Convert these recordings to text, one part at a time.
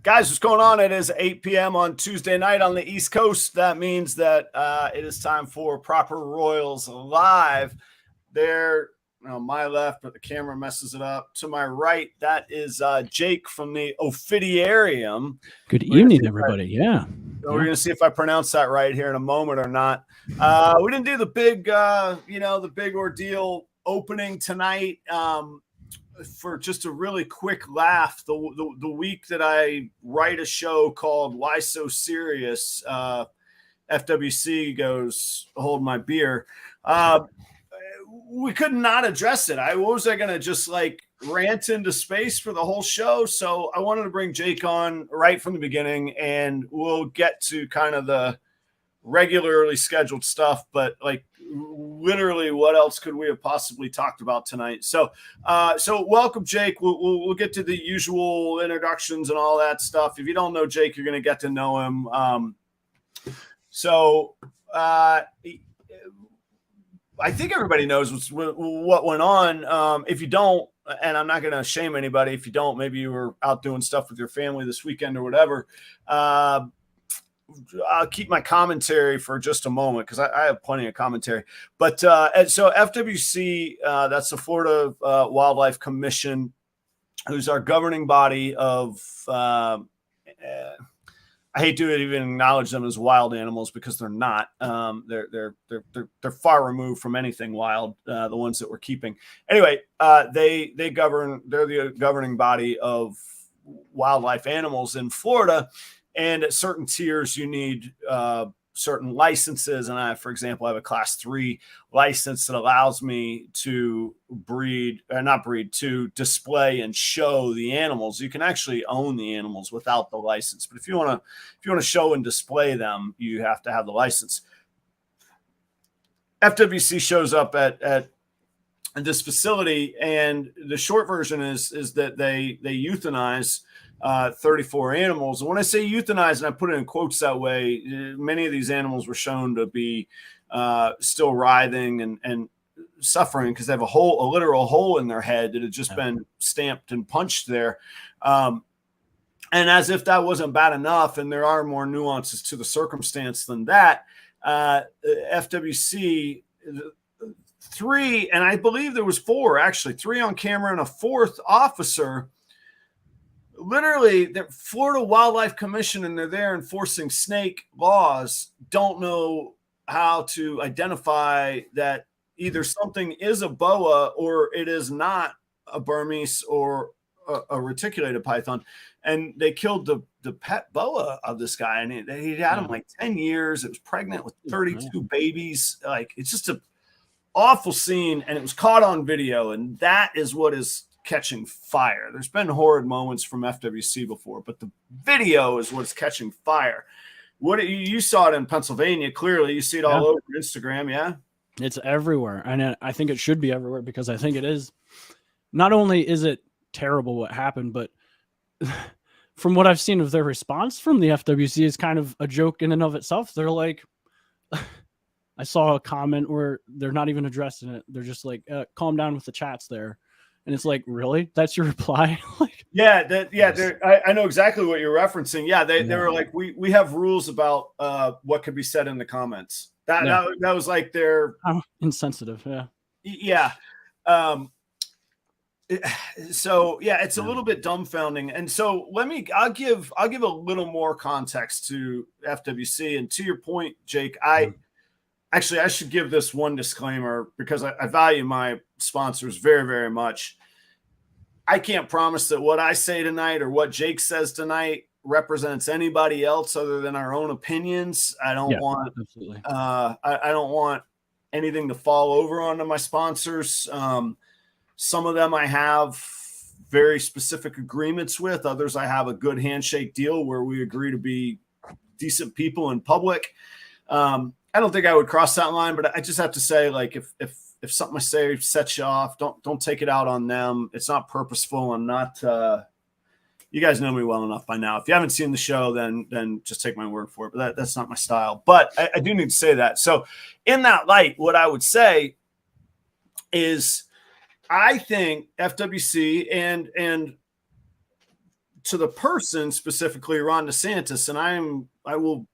Guys, what's going on? It is 8 p.m. on Tuesday night on the East Coast. That means that it is time for Proper Royals Live. There, on my left, but the camera messes it up. To my right, that is Jake from the Ophidiarium. Good evening, everybody. We're going to see if I pronounce that right here in a moment or not. We didn't do the big, the big ordeal opening tonight. For just a really quick laugh, the week that I write a show called Why So Serious, FWC goes, hold my beer. We could not address it. What was I going to just like rant into space for the whole show? So I wanted to bring Jake on right from the beginning, and we'll get to kind of the regularly scheduled stuff, but like literally what else could we have possibly talked about tonight? So welcome, Jake. We'll get to the usual introductions and all that stuff. If you don't know Jake, you're going to get to know him. I think everybody knows what went on. If you don't, and I'm not going to shame anybody if you don't, maybe you were out doing stuff with your family this weekend or whatever. I'll keep my commentary for just a moment because I have plenty of commentary. But so FWC, that's the Florida Wildlife Commission, who's our governing body of. I hate to even acknowledge them as wild animals because they're not. They're far removed from anything wild. The ones that we're keeping, anyway. They govern. They're the governing body of wildlife animals in Florida. And at certain tiers, you need certain licenses. And for example, I have a class 3 license that allows me to to display and show the animals. You can actually own the animals without the license. But if you want to show and display them, you have to have the license. FWC shows up at this facility, and the short version is that they euthanize 34 animals. And when I say euthanize, and I put it in quotes that way, many of these animals were shown to be still writhing and suffering because they have a literal hole in their head that had just been stamped and punched there. And as if that wasn't bad enough, and there are more nuances to the circumstance than that, FWC 3, and I believe there was 4 actually, 3 on camera and a 4th officer. Literally, the Florida Wildlife Commission, and they're there enforcing snake laws, don't know how to identify that either something is a boa or it is not a Burmese or a reticulated python. And they killed the pet boa of this guy, and he'd had him like 10 years. It was pregnant with 32 babies. Like, it's just an awful scene, and it was caught on video, and that is what is catching fire. There's been horrid moments from FWC before, but the video is what's catching fire. What you saw it in Pennsylvania, clearly you see it all over Instagram. Yeah, it's everywhere, and I think it should be everywhere because I think it is. Not only is it terrible what happened, but from what I've seen of their response from the FWC is kind of a joke in and of itself. They're like, I saw a comment where they're not even addressing it. They're just like, calm down with the chats there. And it's like, really? That's your reply? Like, I know exactly what you're referencing. Yeah, they were like, we have rules about what could be said in the comments. That was like their insensitive. Yeah. So it's a little bit dumbfounding. And so I'll give a little more context to FWC. And to your point, Jake, I should give this one disclaimer because I value my sponsors very, very much. I can't promise that what I say tonight or what Jake says tonight represents anybody else other than our own opinions. I don't want anything to fall over onto my sponsors. Some of them I have very specific agreements with. Others I have a good handshake deal where we agree to be decent people in public. I don't think I would cross that line, but I just have to say, like, if something I say sets you off, don't take it out on them. It's not purposeful. I'm not. You guys know me well enough by now. If you haven't seen the show, then just take my word for it. But that's not my style. But I do need to say that. So, in that light, what I would say is, I think FWC and to the person, specifically Ron DeSantis, and I will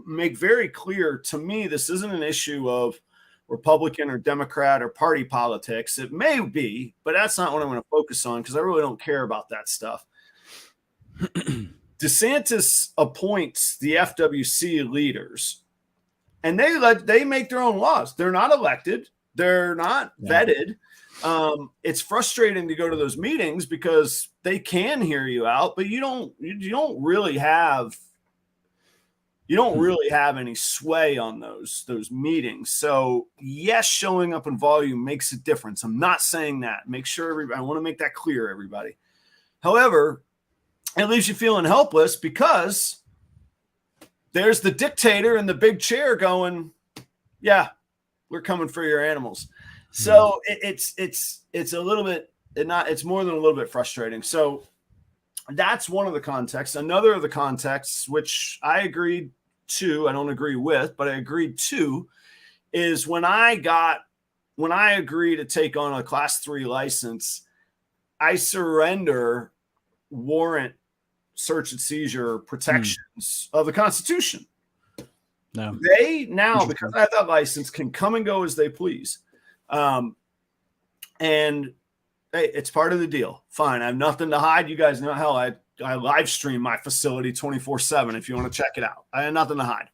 make very clear, to me, this isn't an issue of Republican or Democrat or party politics. It may be, but that's not what I'm going to focus on, because I really don't care about that stuff. DeSantis appoints the FWC leaders, and they make their own laws. They're not elected. They're not vetted. It's frustrating to go to those meetings because they can hear you out, but you don't really have any sway on those meetings. So yes, showing up in volume makes a difference. I'm not saying that. I want to make that clear, everybody. However, it leaves you feeling helpless because there's the dictator in the big chair going, yeah, we're coming for your animals. So it's a little bit, it's more than a little bit frustrating. So that's one of the contexts. Another of the contexts, which I agreed to, I don't agree with, but I agreed to, is when I agree to take on a Class 3 license, I surrender warrant search and seizure protections of the Constitution. No. They now, because I have that license, can come and go as they please. And hey, it's part of the deal. Fine. I have nothing to hide. You guys know, hell, I live stream my facility 24/7 if you want to check it out. I have nothing to hide.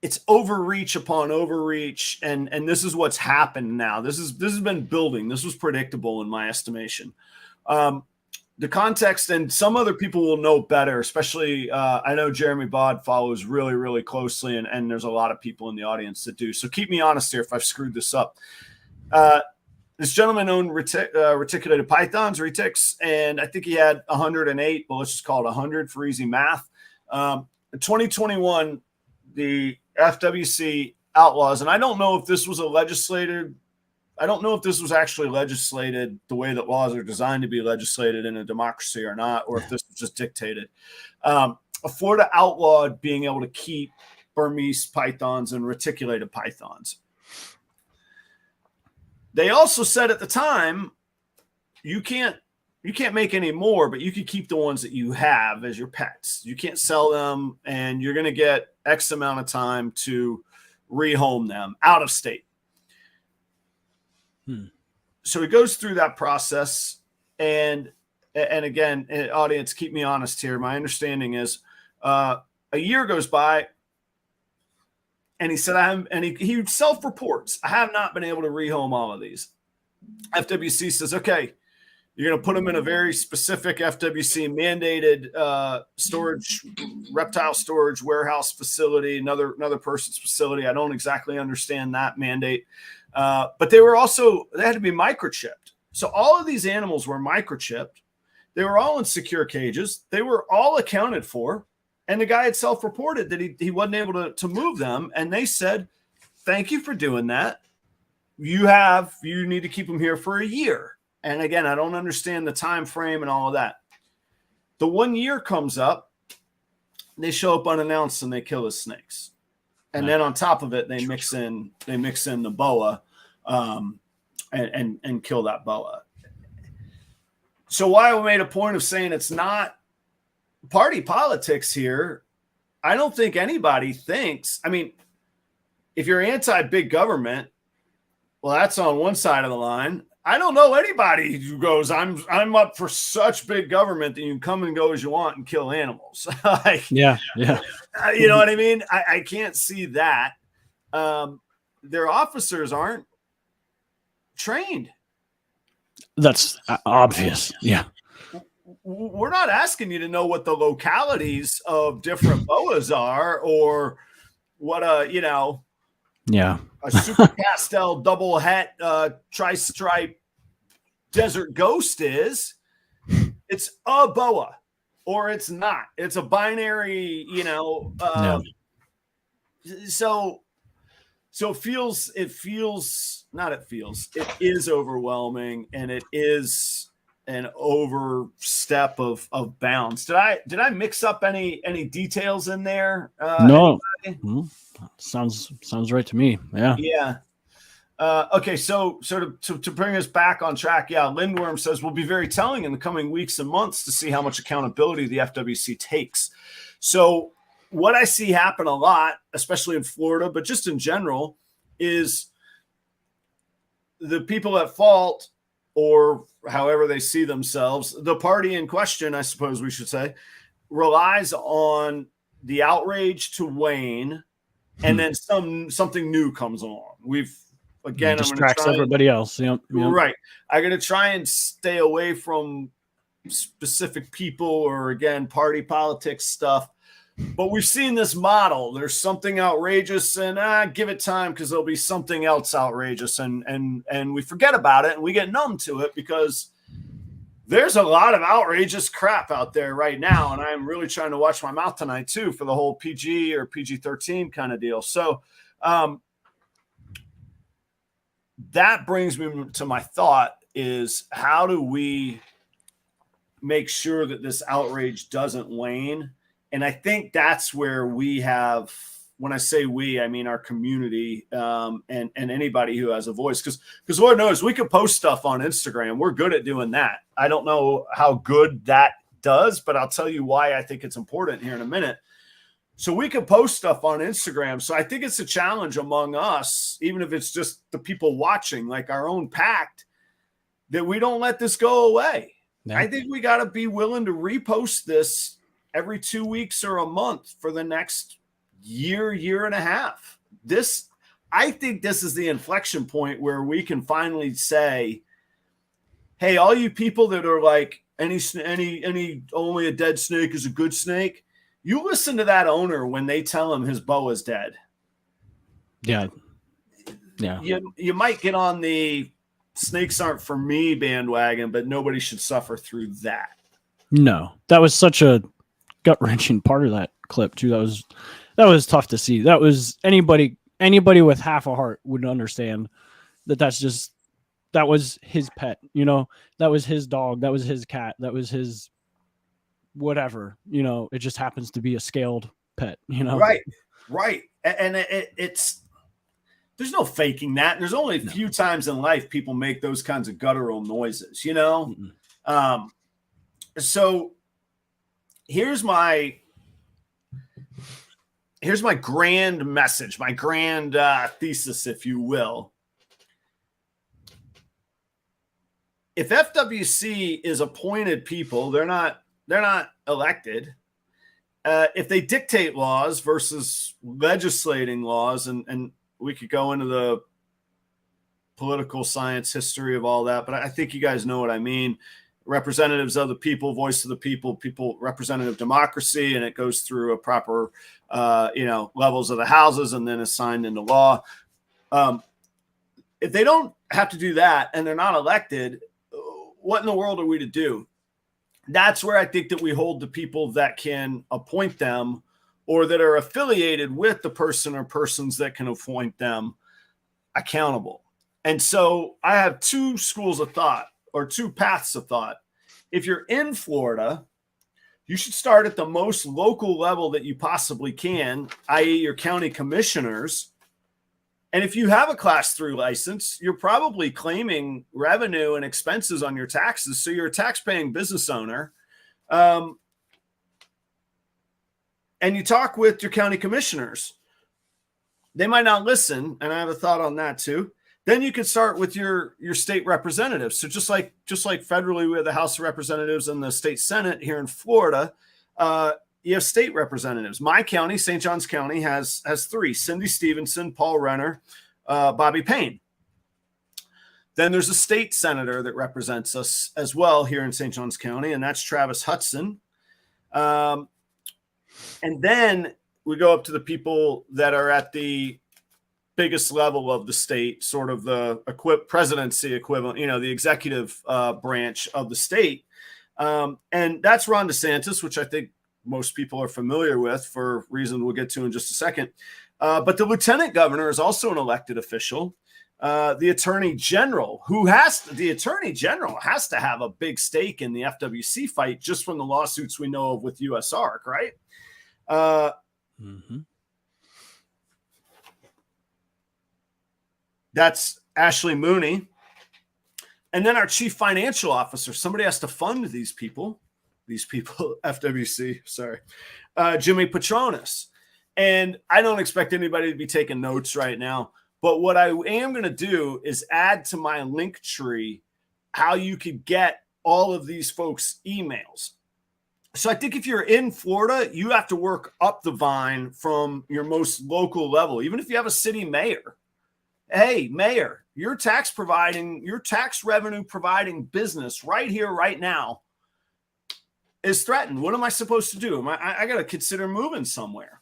It's overreach upon overreach, and this is what's happened now. This has been building. This was predictable in my estimation. The context, and some other people will know better, especially I know Jeremy Bod follows really, really closely, and there's a lot of people in the audience that do. So keep me honest here if I've screwed this up. This gentleman owned reticulated pythons, retics, and I think he had 108. Well, let's just call it 100 for easy math. In 2021, the FWC outlaws, and I don't know if this was I don't know if this was actually legislated the way that laws are designed to be legislated in a democracy or not, or if this was just dictated. Florida outlawed being able to keep Burmese pythons and reticulated pythons. They also said at the time, you can't make any more, but you can keep the ones that you have as your pets. You can't sell them, and you're going to get X amount of time to rehome them out of state. So he goes through that process, and again, audience, keep me honest here. My understanding is a year goes by, and he said, he self-reports, I have not been able to rehome all of these. FWC says, okay, you're going to put them in a very specific FWC mandated storage, reptile storage warehouse facility, another person's facility. I don't exactly understand that mandate. But they had to be microchipped. So all of these animals were microchipped. They were all in secure cages. They were all accounted for. And the guy had self-reported that he wasn't able to move them. And they said, thank you for doing that. You need to keep them here for a year. And again, I don't understand the time frame and all of that. The 1 year comes up, they show up unannounced and they kill the snakes. And then on top of it, they mix in the boa and kill that boa. So why I made a point of saying it's not party politics here, I don't think anybody thinks, I mean, if you're anti-big government, well, that's on one side of the line. I don't know anybody who goes, I'm up for such big government that you can come and go as you want and kill animals. Yeah. You know what I mean? I can't see that. Their officers aren't trained. That's obvious. Yeah. We're not asking you to know what the localities of different boas are, or what a super pastel double het tri-stripe desert ghost is. It's a boa or it's not. It's a binary, So it is overwhelming, and it is an overstep of bounds. Did I mix up any details in there? No. Sounds right to me. Yeah. Okay, so to bring us back on track, yeah, Lindworm says will be very telling in the coming weeks and months to see how much accountability the FWC takes. So what I see happen a lot, especially in Florida, but just in general, is the people at fault, or however they see themselves, the party in question, I suppose we should say, relies on the outrage to wane, and then something new comes along. Again, distracts everybody else. Yep. Right. I'm going to try and stay away from specific people or, again, party politics stuff. But we've seen this model. There's something outrageous, and give it time because there'll be something else outrageous, and we forget about it and we get numb to it because there's a lot of outrageous crap out there right now, and I'm really trying to watch my mouth tonight too for the whole PG or PG-13 kind of deal. So that brings me to my thought is, how do we make sure that this outrage doesn't wane? And I think that's where we have, when I say we, I mean our community, and anybody who has a voice. Because Lord knows we could post stuff on Instagram. We're good at doing that. I don't know how good that does, but I'll tell you why I think it's important here in a minute. So we could post stuff on Instagram. So I think it's a challenge among us, even if it's just the people watching, like our own pact, that we don't let this go away. No. I think we got to be willing to repost this every 2 weeks or a month for the next year and a half. I think this is the inflection point where we can finally say, hey, all you people that are like, any only a dead snake is a good snake, you listen to that owner when they tell him his boa is dead. Yeah. You might get on the snakes aren't for me bandwagon, but nobody should suffer through that. No, that was such a gut-wrenching part of that clip too. That was tough to see. That was anybody with half a heart would understand that was his pet, that was his dog, that was his cat, that was his whatever, it just happens to be a scaled pet, Right. And it's there's no faking that. There's only a few times in life people make those kinds of guttural noises, So here's my grand message, my grand thesis, if you will. If FWC is appointed people, they're not elected. If they dictate laws versus legislating laws, and we could go into the political science history of all that, but I think you guys know what I mean. Representatives of the people, voice of the people, representative democracy, and it goes through a proper, levels of the houses and then is signed into law. If they don't have to do that and they're not elected, what in the world are we to do? That's where I think that we hold the people that can appoint them or that are affiliated with the person or persons that can appoint them accountable. And so I have two schools of thought, or two paths of thought. If you're in Florida, you should start at the most local level that you possibly can, i.e. your county commissioners. And if you have a class 3 license, you're probably claiming revenue and expenses on your taxes. So you're a tax-paying business owner. And you talk with your county commissioners. They might not listen, and I have a thought on that too. Then you can start with your state representatives. So just like federally, we have the House of Representatives and the state Senate here in Florida. You have state representatives. My county, St. Johns County, has 3: Cindy Stevenson, Paul Renner, Bobby Payne. Then there's a state senator that represents us as well here in St. Johns County, and that's Travis Hudson. And then we go up to the people that are at the biggest level of the state, sort of the presidency equivalent, the executive branch of the state. And that's Ron DeSantis, which I think most people are familiar with for reasons we'll get to in just a second. But the lieutenant governor is also an elected official. The attorney general, has to have a big stake in the FWC fight just from the lawsuits we know of with USARK, right? Ashley Mooney. And then our chief financial officer. Somebody has to fund these people, FWC, sorry, Jimmy Petronas. And I don't expect anybody to be taking notes right now. But what I am going to do is add to my LinkTree how you could get all of these folks' emails. So I think if you're in Florida, you have to work up the vine from your most local level. Even if you have a city mayor, hey, mayor, your tax revenue providing business right here, right now is threatened. What am I supposed to do? I got to consider moving somewhere.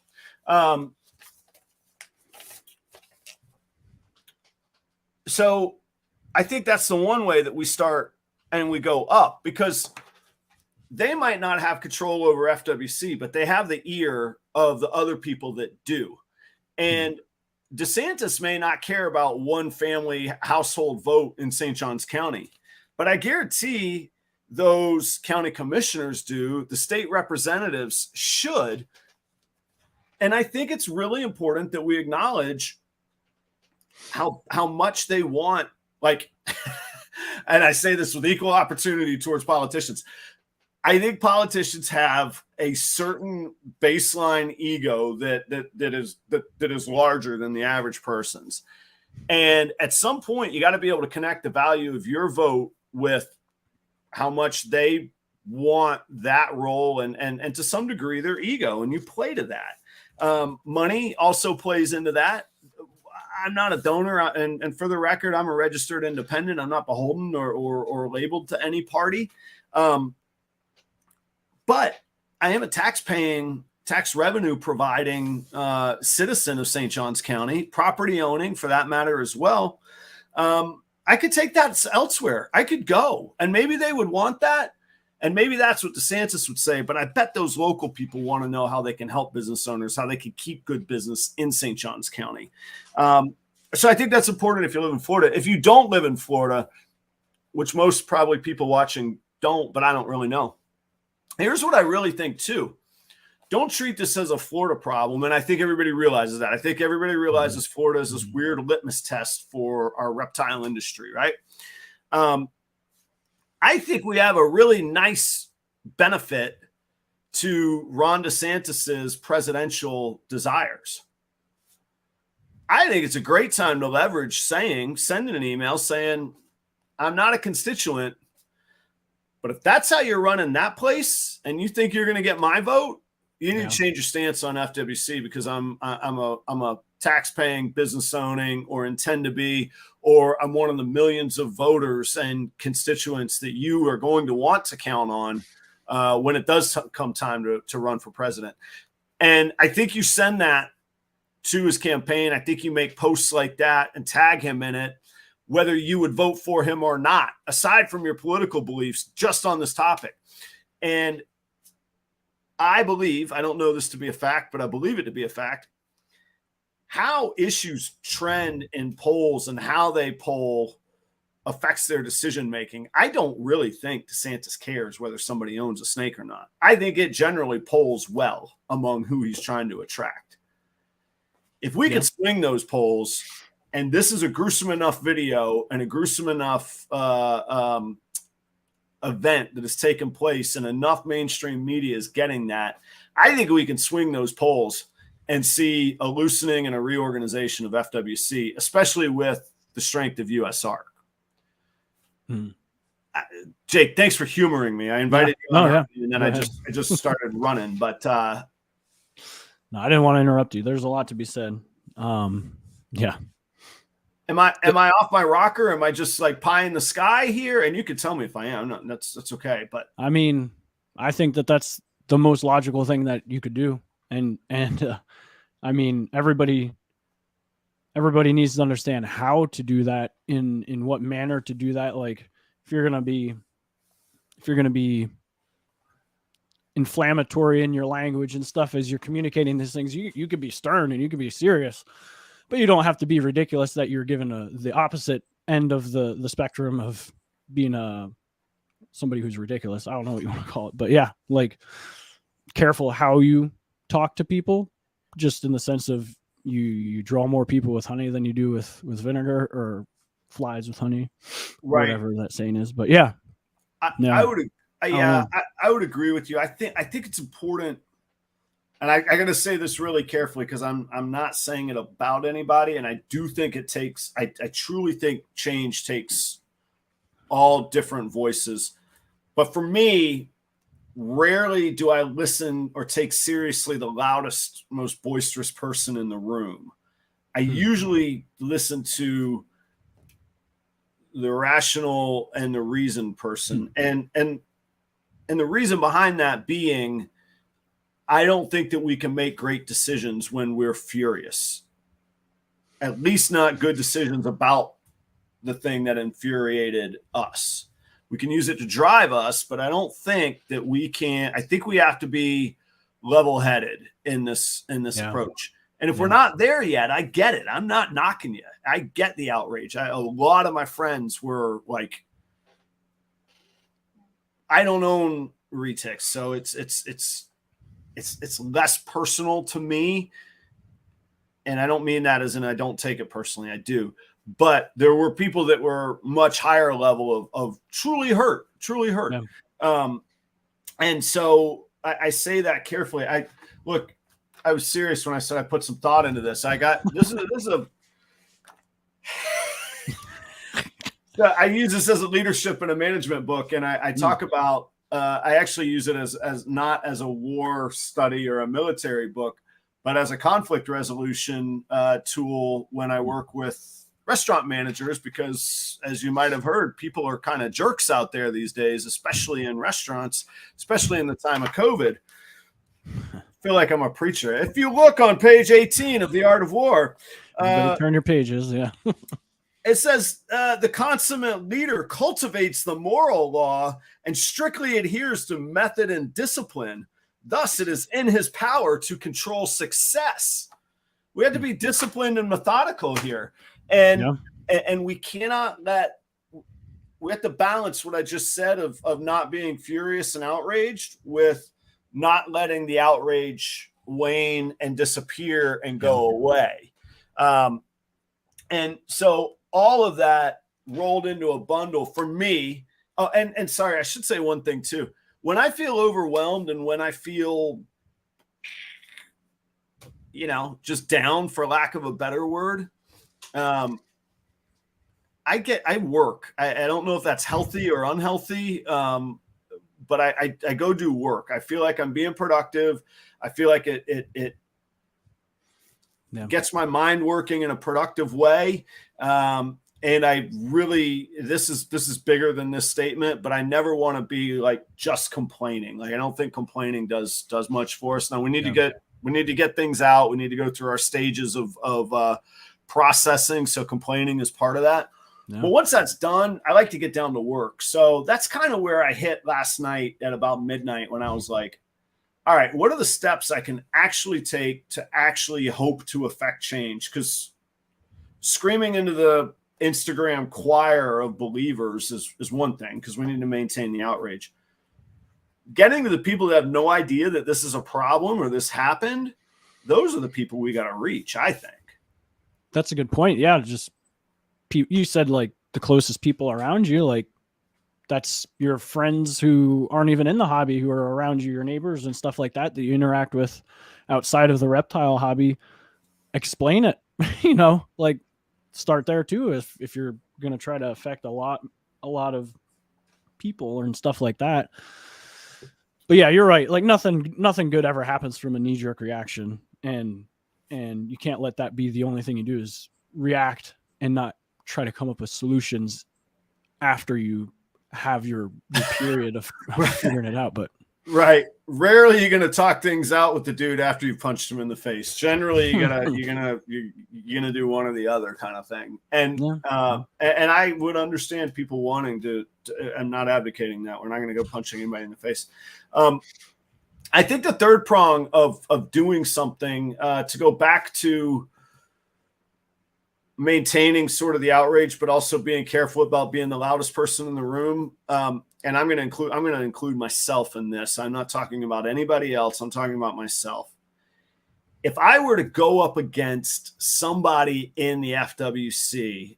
So I think that's the one way that we start and we go up, because they might not have control over FWC, but they have the ear of the other people that do. And DeSantis may not care about one family household vote in St. Johns County, but I guarantee those county commissioners do. The state representatives should. And I think it's really important that we acknowledge how much they want, like, and I say this with equal opportunity towards politicians. I think politicians have a certain baseline ego that is larger than the average person's. And at some point, you got to be able to connect the value of your vote with how much they want that role and to some degree their ego, and you play to that. Money also plays into that. I'm not a donor, and for the record, I'm a registered independent. I'm not beholden or labeled to any party. But I am a tax revenue providing citizen of St. Johns County, property owning for that matter as well. I could take that elsewhere. I could go, and maybe they would want that. And maybe that's what DeSantis would say, but I bet those local people want to know how they can help business owners, how they can keep good business in St. Johns County. So I think that's important if you live in Florida. If you don't live in Florida, which most probably people watching don't, but I don't really know. Here's what I really think too. Don't treat this as a Florida problem. And I think everybody realizes that. I think everybody realizes Florida is this weird litmus test for our reptile industry, right? I think we have a really nice benefit to Ron DeSantis's presidential desires. I think it's a great time to leverage sending an email saying, I'm not a constituent, but if that's how you're running that place and you think you're going to get my vote, you need to change your stance on FWC, because I'm a tax-paying, business owning, or intend to be, or I'm one of the millions of voters and constituents that you are going to want to count on when it does come time to run for president. And I think you send that to his campaign. I think you make posts like that and tag him in it, whether you would vote for him or not, aside from your political beliefs, just on this topic. And I believe, I don't know this to be a fact, but I believe it to be a fact, how issues trend in polls and how they poll affects their decision making. I don't really think DeSantis cares whether somebody owns a snake or not. I think it generally polls well among who he's trying to attract. If we could swing those polls, and this is a gruesome enough video and a gruesome enough event that has taken place, and enough mainstream media is getting that, I think we can swing those polls and see a loosening and a reorganization of FWC, especially with the strength of USR. Jake, thanks for humoring me. I invited you on, and then I just started running. But no, I didn't want to interrupt you. There's a lot to be said. Yeah. Am I off my rocker? Am I just like pie in the sky here? And you could tell me if I am. No, that's okay. But I mean, I think that's the most logical thing that you could do. And I mean, everybody needs to understand how to do that, in what manner to do that. Like, if you're gonna be inflammatory in your language and stuff as you're communicating these things, you could be stern and you could be serious, but you don't have to be ridiculous that you're given the opposite end of the spectrum of being somebody who's ridiculous. I don't know what you want to call it, but yeah, like, careful how you talk to people, just in the sense of you draw more people with honey than you do with vinegar, or flies with honey, Right. whatever that saying is. But yeah, I would agree with you. I think it's important, and I got to say this really carefully because I'm not saying it about anybody, and I do think it takes. I truly think change takes all different voices, but for me, rarely do I listen or take seriously the loudest, most boisterous person in the room. I usually listen to the rational and the reasoned person, and the reason behind that being, I don't think that we can make great decisions when we're furious. At least not good decisions about the thing that infuriated us. We can use it to drive us, but I don't think that we can. I think we have to be level-headed in this approach. And if we're not there yet, I get it. I'm not knocking you. I get the outrage. A lot of my friends were like, I don't own retics, so it's less personal to me. And I don't mean that as in I don't take it personally. I do. But there were people that were much higher level of truly hurt. Yeah. And so I say that carefully. I was serious when I said I put some thought into this. This is a I use this as a leadership and a management book, and I talk about. I actually use it as not as a war study or a military book, but as a conflict resolution tool when I work with restaurant managers, because as you might have heard, people are kind of jerks out there these days, especially in restaurants, especially in the time of COVID. I feel like I'm a preacher. If you look on page 18 of The Art of War, turn your pages. Yeah. It says the consummate leader cultivates the moral law and strictly adheres to method and discipline. Thus, it is in his power to control success. We have to be disciplined and methodical here. And we cannot we have to balance what I just said of not being furious and outraged with not letting the outrage wane and disappear and go away. And so all of that rolled into a bundle for me. Oh, and sorry, I should say one thing too. When I feel overwhelmed and when I feel, just down, for lack of a better word, I work. I don't know if that's healthy or unhealthy, but I go do work. I feel like I'm being productive. I feel like it gets my mind working in a productive way. And I really, this is bigger than this statement, but I never want to be like just complaining. Like, I don't think complaining does much for us. Now we need to get things out. We need to go through our stages of processing. So complaining is part of that. Yeah. But once that's done, I like to get down to work. So that's kind of where I hit last night at about midnight when I was like, all right, what are the steps I can actually take to actually hope to affect change? Because screaming into the Instagram choir of believers is one thing, because we need to maintain the outrage. Getting to the people that have no idea that this is a problem or this happened, those are the people we got to reach, I think. That's a good point. Yeah, just you said like the closest people around you, like that's your friends who aren't even in the hobby, who are around you, your neighbors and stuff like that you interact with outside of the reptile hobby. Explain it, like start there too if you're going to try to affect a lot of people and stuff like that. But yeah, you're right. Like nothing good ever happens from a knee-jerk reaction, and you can't let that be the only thing you do is react and not try to come up with solutions after you have your period of figuring it out. But right, rarely you're gonna talk things out with the dude after you punched him in the face. Generally, you're gonna do one or the other kind of thing. And and I would understand people wanting to. I'm not advocating that. We're not gonna go punching anybody in the face. I think the third prong of doing something, to go back to maintaining sort of the outrage, but also being careful about being the loudest person in the room. And I'm going to include myself in this. I'm not talking about anybody else. I'm talking about myself. If I were to go up against somebody in the FWC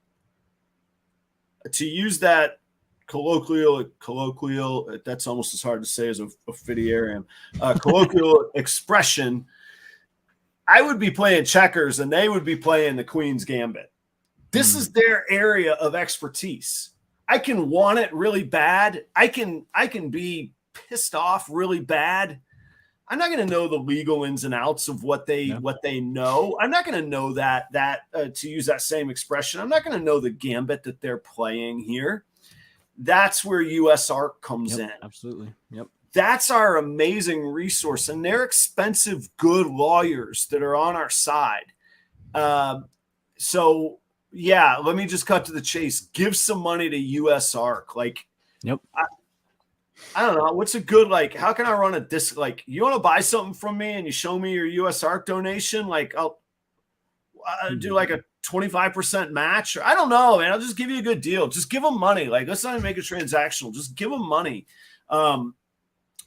to use that colloquial, that's almost as hard to say as Ophidiarium, colloquial expression, I would be playing checkers and they would be playing the Queen's Gambit. This is their area of expertise. I can want it really bad. I can be pissed off really bad. I'm not going to know the legal ins and outs of what they know. I'm not going to know that to use that same expression. I'm not going to know the gambit that they're playing here. That's where USARK comes in. Absolutely. Yep. That's our amazing resource, and they're expensive, good lawyers that are on our side. So yeah, let me just cut to the chase. Give some money to USARK. Like, yep. I don't know. What's a good, like, how can I run a disc? Like, you want to buy something from me and you show me your USARK donation? Like, I'll do like a 25% match. Or, I don't know, man. I'll just give you a good deal. Just give them money. Like, let's not even make it transactional. Just give them money.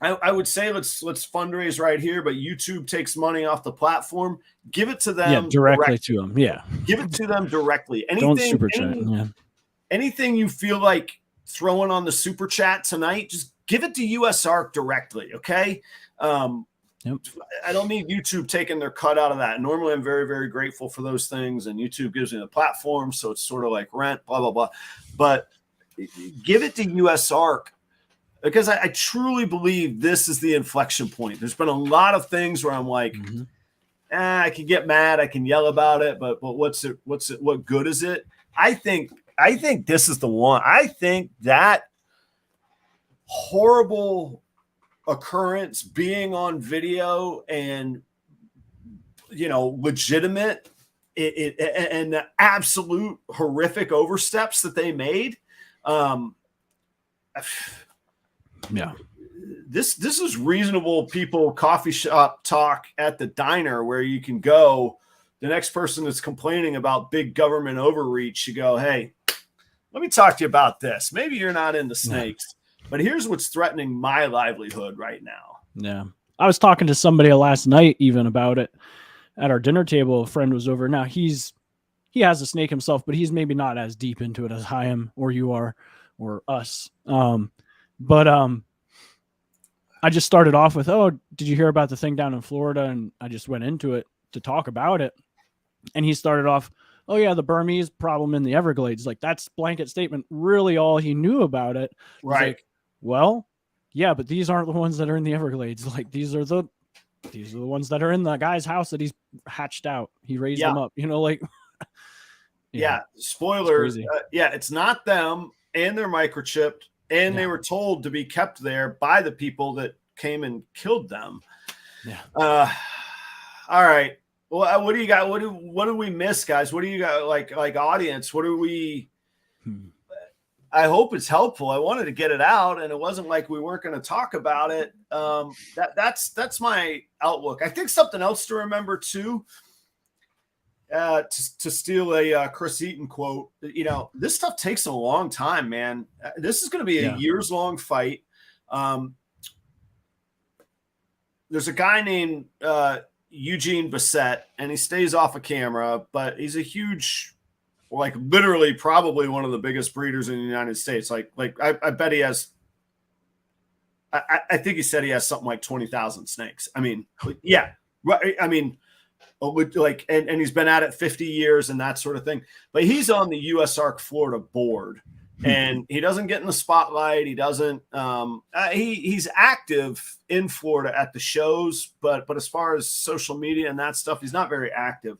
I would say let's fundraise right here, but YouTube takes money off the platform. Give it to them directly to them. Yeah, give it to them directly. Don't super chat. Anything you feel like throwing on the super chat tonight, just give it to USARK directly. Okay. I don't need YouTube taking their cut out of that. Normally, I'm very, very grateful for those things, and YouTube gives me the platform, so it's sort of like rent, blah blah blah. But give it to USARK. Because I truly believe this is the inflection point. There's been a lot of things where I'm like, I can get mad, I can yell about it, but what's it? What good is it? I think this is the one. I think that horrible occurrence being on video and legitimate, and the absolute horrific oversteps that they made. Yeah, this is reasonable people coffee shop talk at the diner where you can go. The next person that's complaining about big government overreach, you go, hey, let me talk to you about this. Maybe you're not into snakes, but here's what's threatening my livelihood right now. Yeah, I was talking to somebody last night even about it at our dinner table. A friend was over. Now he has a snake himself, but he's maybe not as deep into it as I am or you are or us. But I just started off with, oh, did you hear about the thing down in Florida? And I just went into it to talk about it. And he started off, oh, yeah, the Burmese problem in the Everglades. Like, that's blanket statement. Really all he knew about it. Right. Like, well, yeah, but these aren't the ones that are in the Everglades. Like, these are the ones that are in the guy's house that he's hatched out. He raised them up, like. Spoiler. It's not them, and they're microchipped. And they were told to be kept there by the people that came and killed them. Yeah. All right. Well, what do you got? What do we miss, guys? What do you got? Like audience? What do we? I hope it's helpful. I wanted to get it out, and it wasn't like we weren't going to talk about it. That's my outlook. I think something else to remember too. To steal a Chris Eaton quote, this stuff takes a long time, man. This is going to be a years-long fight. There's a guy named Eugene Bassett, and he stays off of camera, but he's a huge, like literally probably one of the biggest breeders in the United States. Like I bet he has, I think he said he has something like 20,000 snakes. I mean, yeah, right. I mean, like, and he's been at it 50 years and that sort of thing. But he's on the USARK Florida board, and he doesn't get in the spotlight. He doesn't. He's active in Florida at the shows, but as far as social media and that stuff, he's not very active.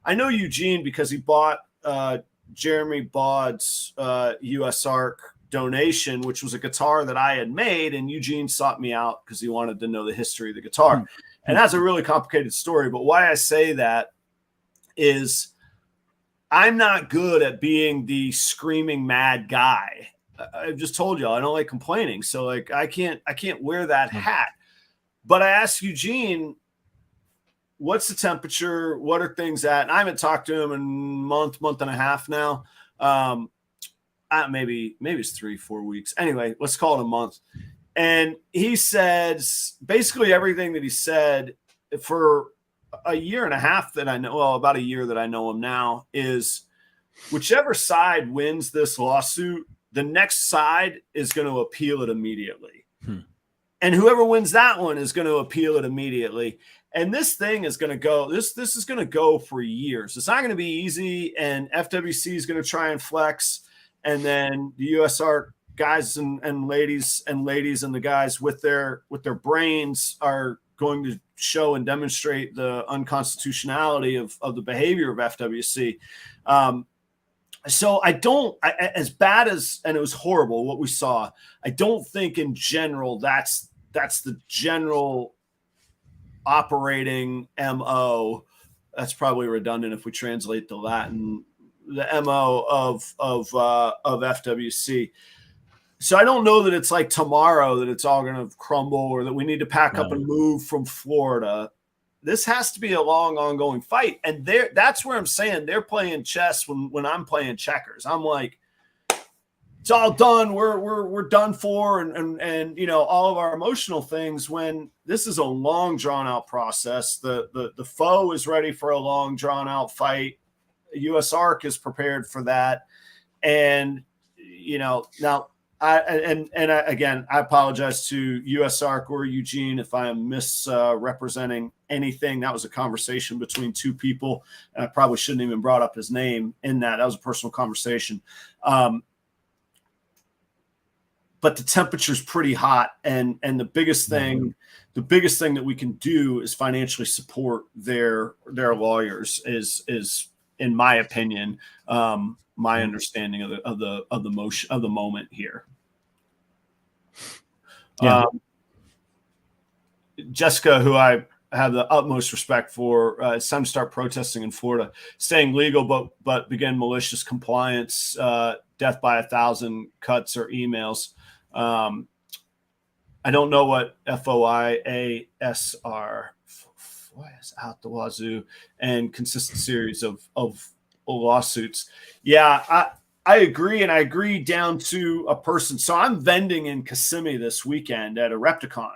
I know Eugene because he bought Jeremy Baud's USARK donation, which was a guitar that I had made, and Eugene sought me out because he wanted to know the history of the guitar. And that's a really complicated story. But why I say that is I'm not good at being the screaming mad guy. I've just told you I don't like complaining. So like I can't wear that hat. But I asked Eugene, what's the temperature? What are things at? And I haven't talked to him in a month and a half now. Maybe it's 3-4 weeks. Anyway, let's call it a month. And he says basically everything that he said for a year and a half that I know, well, about a year that I know him now, is whichever side wins this lawsuit, the next side is going to appeal it immediately. And whoever wins that one is going to appeal it immediately. And this thing is going to go, this is going to go for years. It's not going to be easy. And FWC is going to try and flex. And then the USR guys and ladies and the guys with their brains are going to show and demonstrate the unconstitutionality of the behavior of FWC. So as bad as, and it was horrible what we saw, I don't think in general that's the general operating MO. That's probably redundant if we translate the Latin, the MO of FWC. So I don't know that it's like tomorrow that it's all going to crumble or that we need to pack up and move from Florida. This has to be a long, ongoing fight. And that's where I'm saying they're playing chess when I'm playing checkers. I'm like, it's all done. We're done for. And you know, all of our emotional things, when this is a long drawn out process. The foe is ready for a long drawn out fight. USARK is prepared for that. And, you know, now again, I apologize to USARK or Eugene if I am misrepresenting anything. That was a conversation between two people, and I probably shouldn't even brought up his name in that. That was a personal conversation. But the temperature's pretty hot, and the biggest thing that we can do is financially support their lawyers. Is in my opinion, my understanding of the motion of the moment here. Yeah. Jessica, who I have the utmost respect for, it's time to start protesting in Florida, staying legal, but begin malicious compliance, death by 1,000 cuts or emails. I don't know what FOIAS are. What is out the wazoo and consistent series of lawsuits. Yeah, I agree, and I agree down to a person. So I'm vending in Kissimmee this weekend at a Repticon.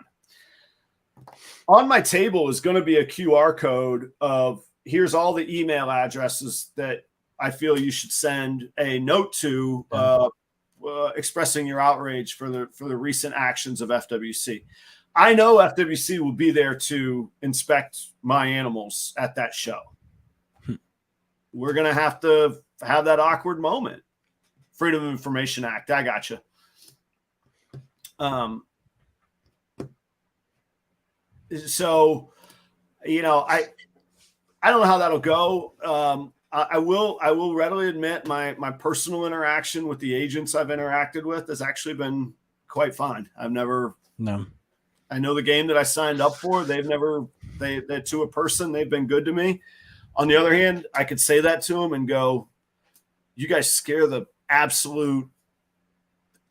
On my table is going to be a QR code of here's all the email addresses that I feel you should send a note to, expressing your outrage for the recent actions of FWC. I know FWC will be there to inspect my animals at that show. We're going to have that awkward moment. Freedom of Information Act. I got you. So, you know, I don't know how that'll go. I will readily admit my personal interaction with the agents I've interacted with has actually been quite fine. I know the game that I signed up for. They to a person, they've been good to me. On the other hand, I could say that to them and go, you guys scare the absolute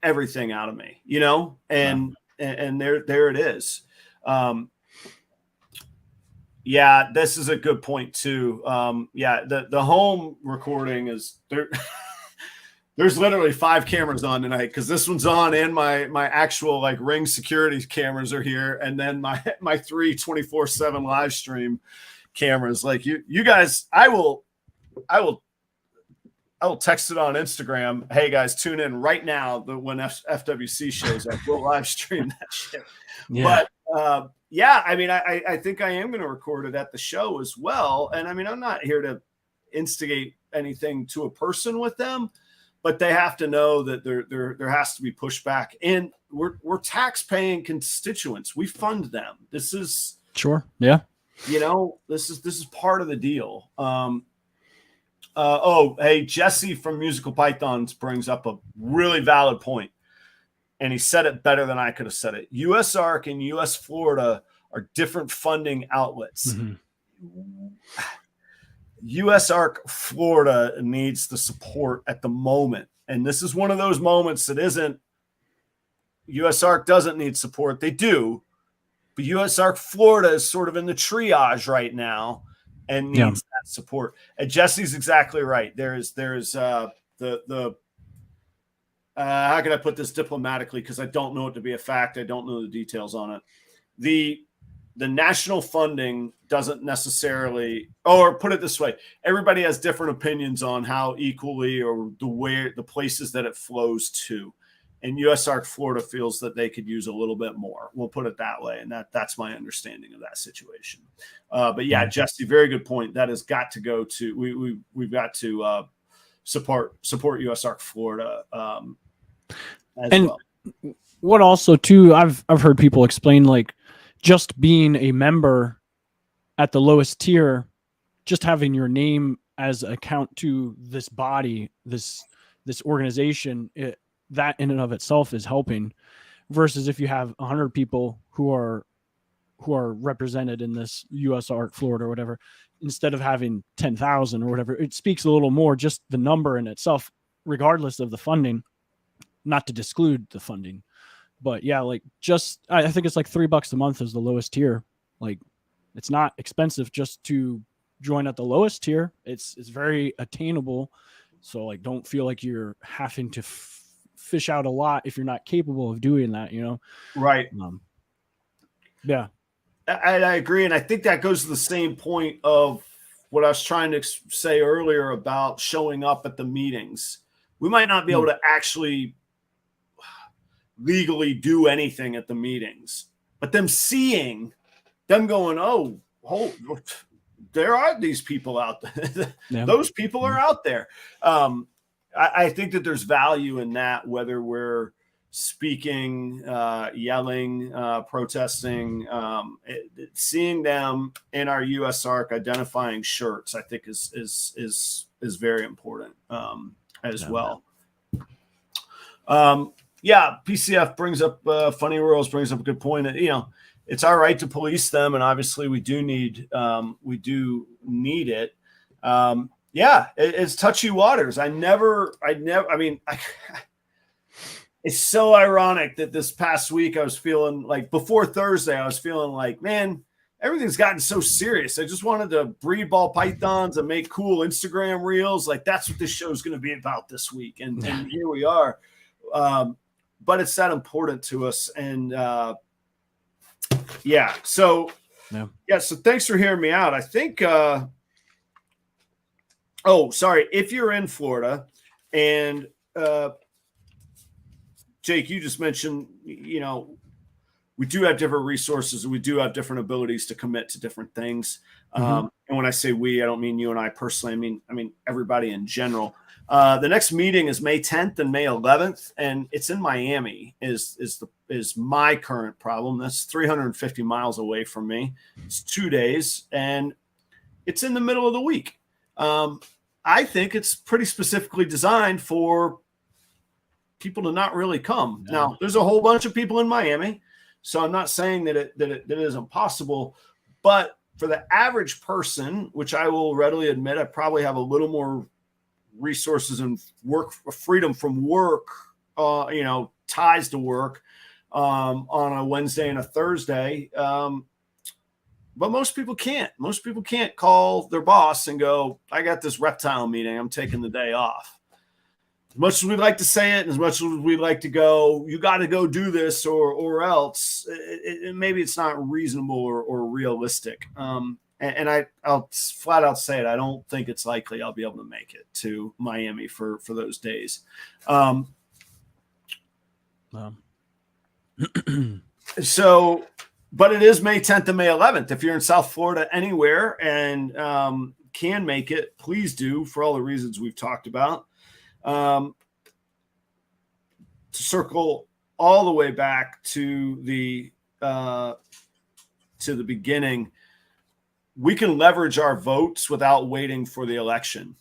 everything out of me, you know? And there it is. Yeah, this is a good point too. The home recording is there. There's literally 5 cameras on tonight because this one's on and my actual like Ring security cameras are here, and then my 3 24/7 live stream cameras. Like you guys, I will text it on Instagram. Hey guys, tune in right now when FWC shows up. We'll live stream that shit. Yeah. But I mean, I think I am going to record it at the show as well. And I mean, I'm not here to instigate anything to a person with them, but they have to know that there has to be pushback. And we're tax-paying constituents. We fund them. This is sure. Yeah. You know, this is part of the deal. Hey, Jesse from Musical Pythons brings up a really valid point. And he said it better than I could have said it. USARK and US Florida are different funding outlets. Mm-hmm. USARK Florida needs the support at the moment. And this is one of those moments that isn't USARK doesn't need support. They do. But USARK Florida is sort of in the triage right now and needs that support. And Jesse's exactly right. There's how can I put this diplomatically? Because I don't know it to be a fact. I don't know the details on it. the national funding doesn't necessarily, or put it this way, everybody has different opinions on how equally or the places that it flows to. And USARK Florida feels that they could use a little bit more. We'll put it that way. And that's my understanding of that situation. But yeah, Jesse, very good point. That has got to go to, we've got to support USARK Florida as well. What also too, I've heard people explain, like, just being a member at the lowest tier, just having your name as account to this body, this organization, that in and of itself is helping, versus if you have 100 people who are represented in this USARK Florida or whatever, instead of having 10,000 or whatever, it speaks a little more, just the number in itself, regardless of the funding, not to disclude the funding. But yeah, like, just, I think it's like $3 a month is the lowest tier. Like, it's not expensive just to join at the lowest tier. It's very attainable. So, like, don't feel like you're having to fish out a lot if you're not capable of doing that, you know? Right. Yeah. I agree. And I think that goes to the same point of what I was trying to say earlier about showing up at the meetings. We might not be able to actually legally do anything at the meetings, but them going, oh, there are these people out there. Yeah. Those people are out there. I think that there's value in that, whether we're speaking, yelling, protesting, seeing them in our USARK identifying shirts, I think is very important as well. Yeah, PCF brings up Funny Royals brings up a good point. You know, it's our right to police them, and obviously we do need it. Yeah, it's touchy waters. I mean, it's so ironic that this past week I was feeling like, before Thursday, I was feeling like, man, everything's gotten so serious. I just wanted to breed ball pythons and make cool Instagram reels. Like, that's what this show is going to be about this week. And here we are. But it's that important to us. And yeah. So thanks for hearing me out. I think, sorry. If you're in Florida, and Jake, you just mentioned, you know, we do have different resources and we do have different abilities to commit to different things. And when I say we, I don't mean you and I personally. I mean everybody in general. The next meeting is May 10th and May 11th, and it's in Miami. Is my current problem. That's 350 miles away from me. It's 2 days, and it's in the middle of the week. I think it's pretty specifically designed for people to not really come. Now, there's a whole bunch of people in Miami, so I'm not saying that it isn't possible, but for the average person, which I will readily admit, I probably have a little more resources and freedom from work, ties to work on a Wednesday and a Thursday. But most people can't. Most people can't call their boss and go, I got this reptile meeting, I'm taking the day off. As much as we'd like to say it, and as much as we'd like to go, you got to go do this or else, maybe it's not reasonable or realistic. And I'll flat out say it. I don't think it's likely I'll be able to make it to Miami for those days. So, but it is May 10th and May 11th. If you're in South Florida anywhere and can make it, please do, for all the reasons we've talked about. To circle all the way back to the beginning, we can leverage our votes without waiting for the election.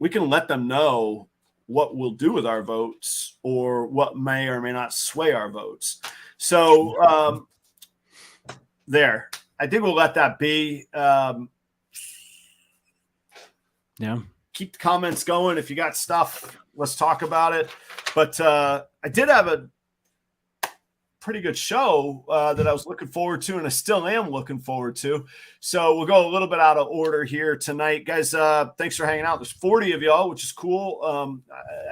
We can let them know what we'll do with our votes or what may or may not sway our votes. So there, I think we'll let that be. Keep the comments going. If you got stuff, let's talk about it. But I did have pretty good show that I was looking forward to, and I still am looking forward to. So we'll go a little bit out of order here tonight, guys. Thanks for hanging out. There's 40 of y'all, which is cool.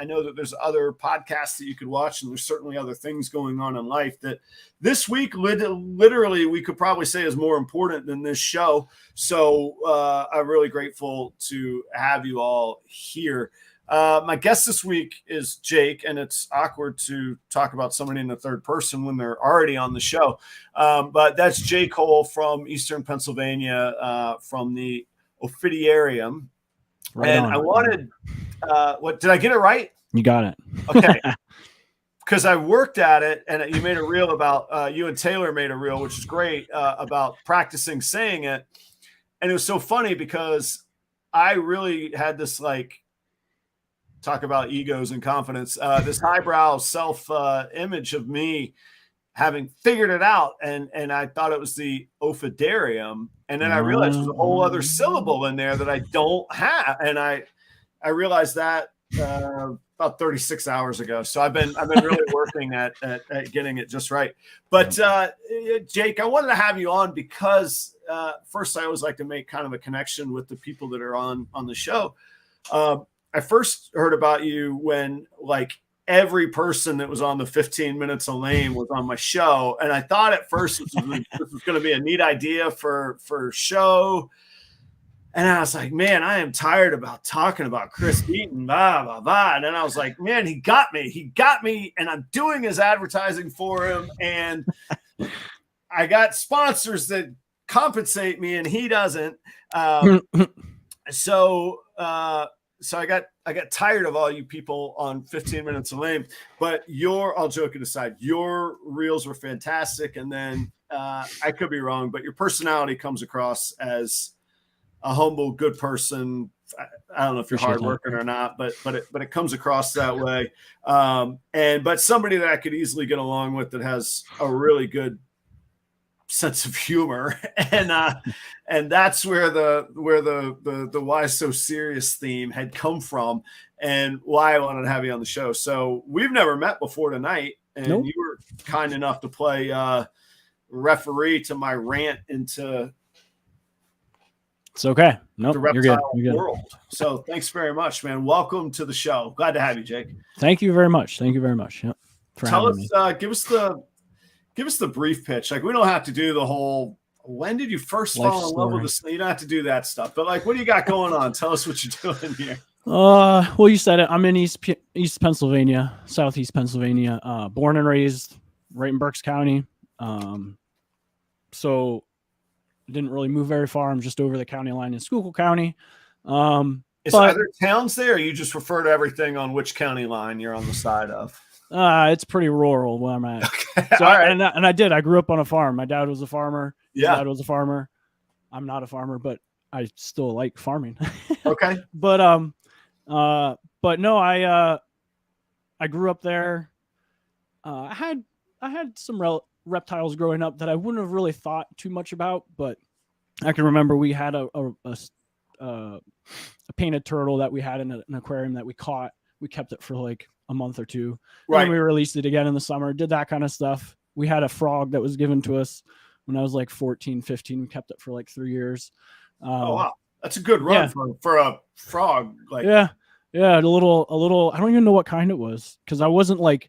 I know that there's other podcasts that you could watch, and there's certainly other things going on in life that this week, literally, we could probably say is more important than this show. So I'm really grateful to have you all here. My guest this week is Jake, and it's awkward to talk about somebody in the third person when they're already on the show. But that's Jake Cole from Eastern Pennsylvania, from the Ophidiarium. Right and on. I wanted, what did I get it right? You got it. Okay. Because I worked at it, and you made a reel about, you and Taylor made a reel, which is great, about practicing saying it. And it was so funny because I really had this, like, talk about egos and confidence, this highbrow self image of me having figured it out. And I thought it was the Ophidiarium. And then I realized there's a whole other syllable in there that I don't have. And I realized that about 36 hours ago. So I've been really working at getting it just right. But Jake, I wanted to have you on because first I always like to make kind of a connection with the people that are on the show. I first heard about you when, like, every person that was on the 15 Minutes of Lame was on my show. And I thought at first this was going to be a neat idea for a show. And I was like, man, I am tired about talking about Chris Eaton, blah, blah, blah. And then I was like, man, he got me. And I'm doing his advertising for him. And I got sponsors that compensate me and he doesn't. So I got tired of all you people on 15 Minutes of Lame, but all joking aside, your reels were fantastic. And then I could be wrong, but your personality comes across as a humble, good person. I don't know if you're hardworking or not, but it comes across that way. But somebody that I could easily get along with that has a really good sense of humor, and that's where the why so serious theme had come from, and why I wanted to have you on the show. So we've never met before tonight, and nope. You were kind enough to play referee to my rant into it's okay. No, nope, the reptile world. So thanks very much, man. Welcome to the show. Glad to have you, Jake. Thank you very much. Yep. Tell us, give us the brief pitch. Like, we don't have to do the whole, when did you first fall in love with the snake? You don't have to do that stuff. But, like, what do you got going on? Tell us what you're doing here. Well, you said it. I'm in East Pennsylvania, Southeast Pennsylvania, born and raised right in Berks County. So I didn't really move very far. I'm just over the county line in Schuylkill County. Is there other towns there, or you just refer to everything on which county line you're on the side of? It's pretty rural where I'm at. Okay. So and I grew up on a farm. My dad was a farmer. Yeah. My dad was a farmer. I'm not a farmer, but I still like farming. Okay. But no, I grew up there. I had some reptiles growing up that I wouldn't have really thought too much about, but I can remember we had a painted turtle that we had in an aquarium that we caught. We kept it for like a month or two. Right. And we released it again in the summer, did that kind of stuff. We had a frog that was given to us when I was like 14, 15. We kept it for like 3 years. Oh, wow. That's a good run for a frog. Like, yeah. A little, I don't even know what kind it was, because I wasn't like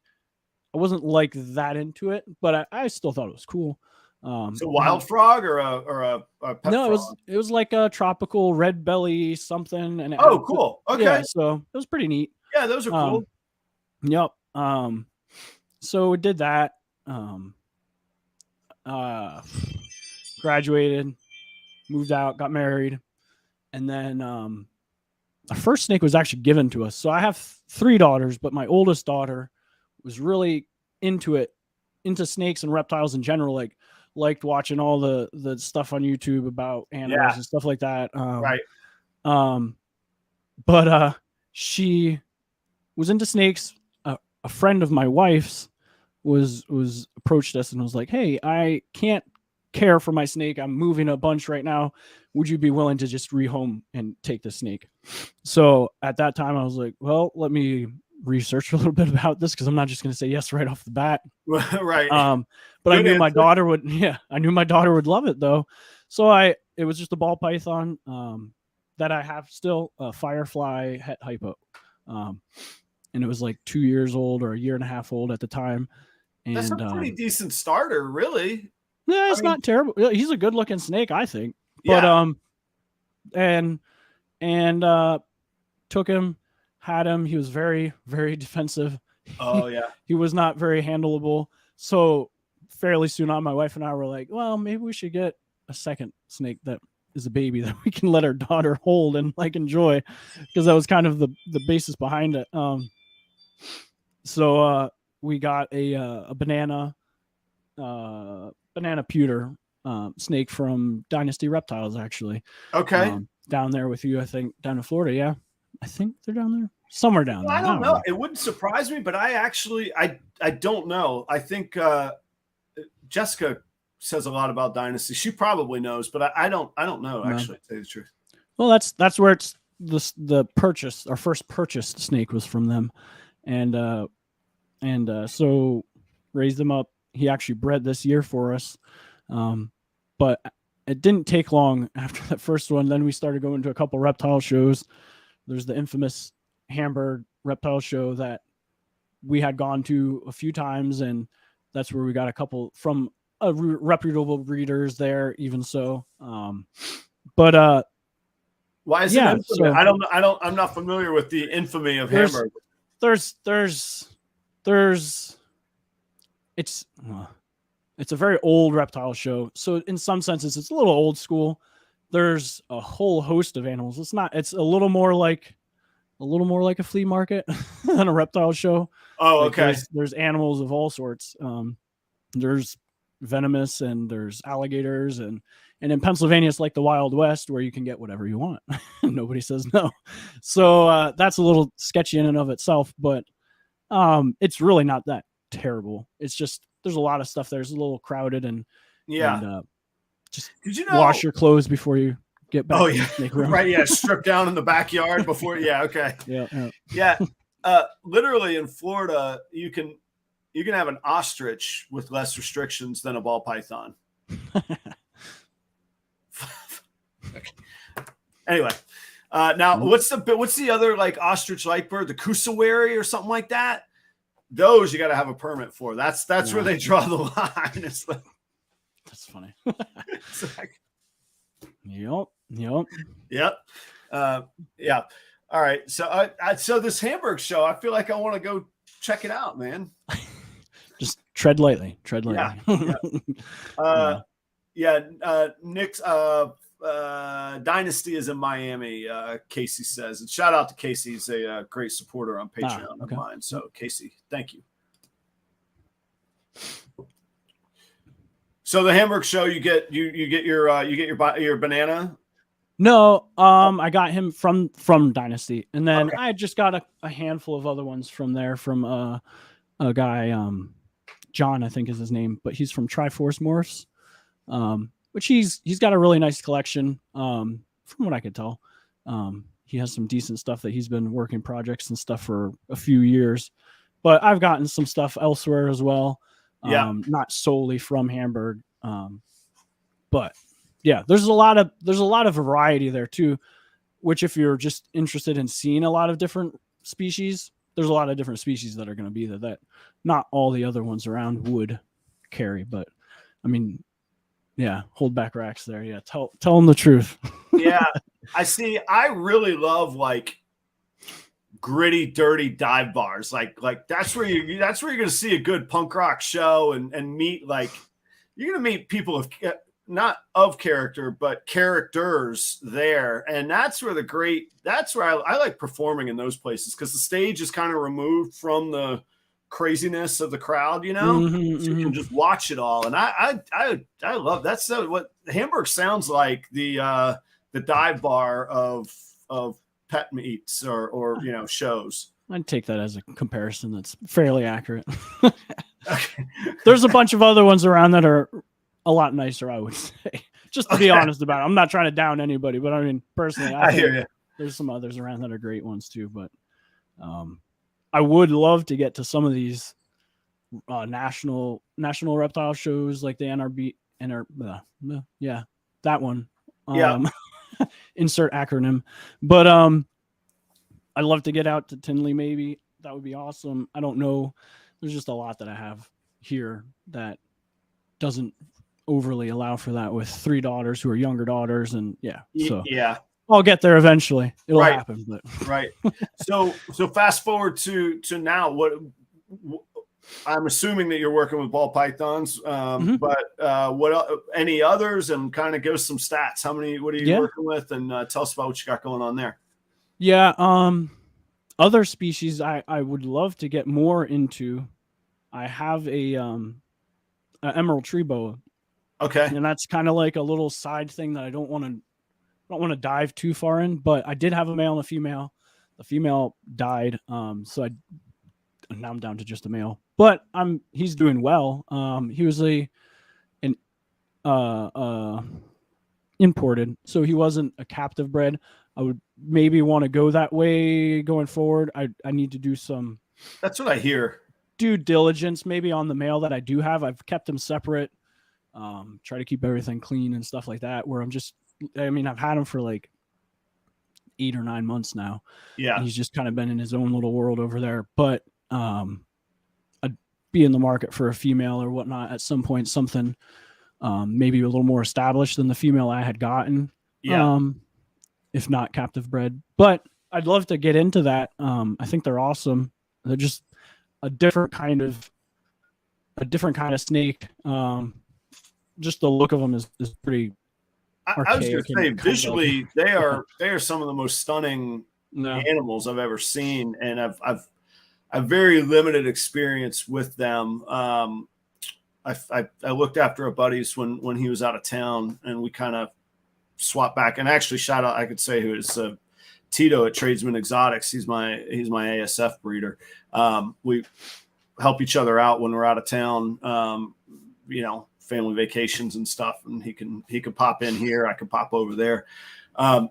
that into it, but I still thought it was cool. So wild frog or a pet no, frog? It was like a tropical red belly something. And cool. Okay. Yeah, so it was pretty neat. Yeah, those are cool. Yep. So we did that. Graduated, moved out, got married, and then our first snake was actually given to us. So I have 3 daughters, but my oldest daughter was really into snakes and reptiles in general. Liked watching all the stuff on YouTube about animals and stuff like that. Right. But she was into snakes. A friend of my wife's was approached us and was like, "Hey, I can't care for my snake. I'm moving a bunch right now. Would you be willing to just rehome and take the snake?" So at that time I was like, well, let me research a little bit about this because I'm not just going to say yes right off the bat. Right. But Good I knew my answer. daughter would. Yeah, I knew my daughter would love it though. So it was just a ball python that I have still, a Firefly het hypo, and it was like 2 years old or a year and a half old at the time. And That's a pretty decent starter, really. yeah, it's not terrible. He's a good looking snake, I think. But yeah. and took him, had him. He was very, very defensive. Oh yeah. He was not very handleable. So fairly soon on, my wife and I were like, well, maybe we should get a second snake that is a baby that we can let our daughter hold and like enjoy, because that was kind of the basis behind it. So we got a banana pewter snake from Dynasty Reptiles, actually. Okay. Down there with you, I think, down in Florida. Yeah, I think they're down there, somewhere down there. I don't know. It wouldn't surprise me, but I actually I don't know. I think Jessica says a lot about Dynasty. She probably knows, but I don't know, actually, to tell you the truth. Well, that's where it's the purchase. Our first purchased snake was from them, and so raised him up. He actually bred this year for us, but it didn't take long after that first one. Then we started going to a couple reptile shows. There's the infamous Hamburg reptile show that we had gone to a few times, and that's where we got a couple from reputable breeders there, even so. But why is it infamy? So, I'm not familiar with the infamy of Hamburg. It's a very old reptile show, so in some senses it's a little old school. There's a whole host of animals. It's a little more like a flea market than a reptile show. Oh, okay. There's animals of all sorts. There's venomous, and there's alligators, and in Pennsylvania it's like the Wild West, where you can get whatever you want. Nobody says no. So that's a little sketchy in and of itself, but it's really not that terrible. It's just there's a lot of stuff there. It's a little crowded, and just did you know, wash your clothes before you get back. Oh yeah, right. Yeah, strip down in the backyard before. Yeah, okay. Yeah. Literally in Florida, you can have an ostrich with less restrictions than a ball python. Okay. Anyway, now what's the other like ostrich like bird? The cassowary or something like that? Those you got to have a permit for. That's where they draw the line. It's like, that's funny. It's like, Yep. Yeah. All right. So so this Hamburg show, I feel like I want to go check it out, man. Just tread lightly. Nick's Dynasty is in Miami, Casey says. And shout out to Casey. He's a great supporter on Patreon of mine. So Casey, thank you. So the Hamburg show, you get your banana. No, I got him from Dynasty, and then I just got a handful of other ones from there from a guy, John, I think is his name, but he's from Triforce Morphs, which he's got a really nice collection, from what I could tell. He has some decent stuff that he's been working projects and stuff for a few years, but I've gotten some stuff elsewhere as well. Not solely from Hamburg, but yeah, there's a lot of variety there too, which if you're just interested in seeing a lot of different species, there's a lot of different species that are going to be there that not all the other ones around would carry. But I mean, yeah, hold back racks there. Yeah, tell them the truth. Yeah, I really love like gritty, dirty dive bars. Like that's where you're going to see a good punk rock show and meet, like, you're going to meet people of not of character, but characters there. And that's where I like performing in those places, because the stage is kind of removed from the craziness of the crowd, you know, so you can just watch it all. And I love that's what Hamburg sounds like, the dive bar of pet meets or you know, shows. I'd take that as a comparison that's fairly accurate. Okay. There's a bunch of other ones around that are a lot nicer, I would say. Just to be honest about it. I'm not trying to down anybody, but I mean, personally, I hear you. There's some others around that are great ones too. But I would love to get to some of these national reptile shows like the NRB, yeah, that one. Yeah. Insert acronym. But I'd love to get out to Tinley, maybe. That would be awesome. I don't know. There's just a lot that I have here that doesn't overly allow for that, with 3 daughters who are younger daughters, and so yeah, I'll get there eventually. It'll right. happen, but Right. So fast forward to now. What I'm assuming that you're working with ball pythons, but what any others, and kind of give us some stats. What are you working with, and tell us about what you got going on there. Yeah. Other species I would love to get more into. I have a emerald tree boa. Okay. And that's kind of like a little side thing that I don't want to dive too far in, but I did have a male and a female. The female died. So now I'm down to just a male, but he's doing well. He was imported, so he wasn't a captive bred. I would maybe want to go that way going forward. I need to do some. That's what I hear. Due diligence maybe on the male that I do have. I've kept them separate. Try to keep everything clean and stuff like that. Where I've had him for like 8 or 9 months now. Yeah, and he's just kind of been in his own little world over there. But I'd be in the market for a female or whatnot at some point. Something maybe a little more established than the female I had gotten. Yeah. If not captive bred, but I'd love to get into that. I think they're awesome. They're just a different kind of snake. Just the look of them is pretty archaic. I was going to say, visually, they are some of the most stunning animals I've ever seen, and I've very limited experience with them. I looked after a buddy's when he was out of town, and we kind of swapped back. And actually, shout out, I could say who is Tito at Tradesman Exotics. He's my ASF breeder. We help each other out when we're out of town. Family vacations and stuff, and he could pop in here. I could pop over there. The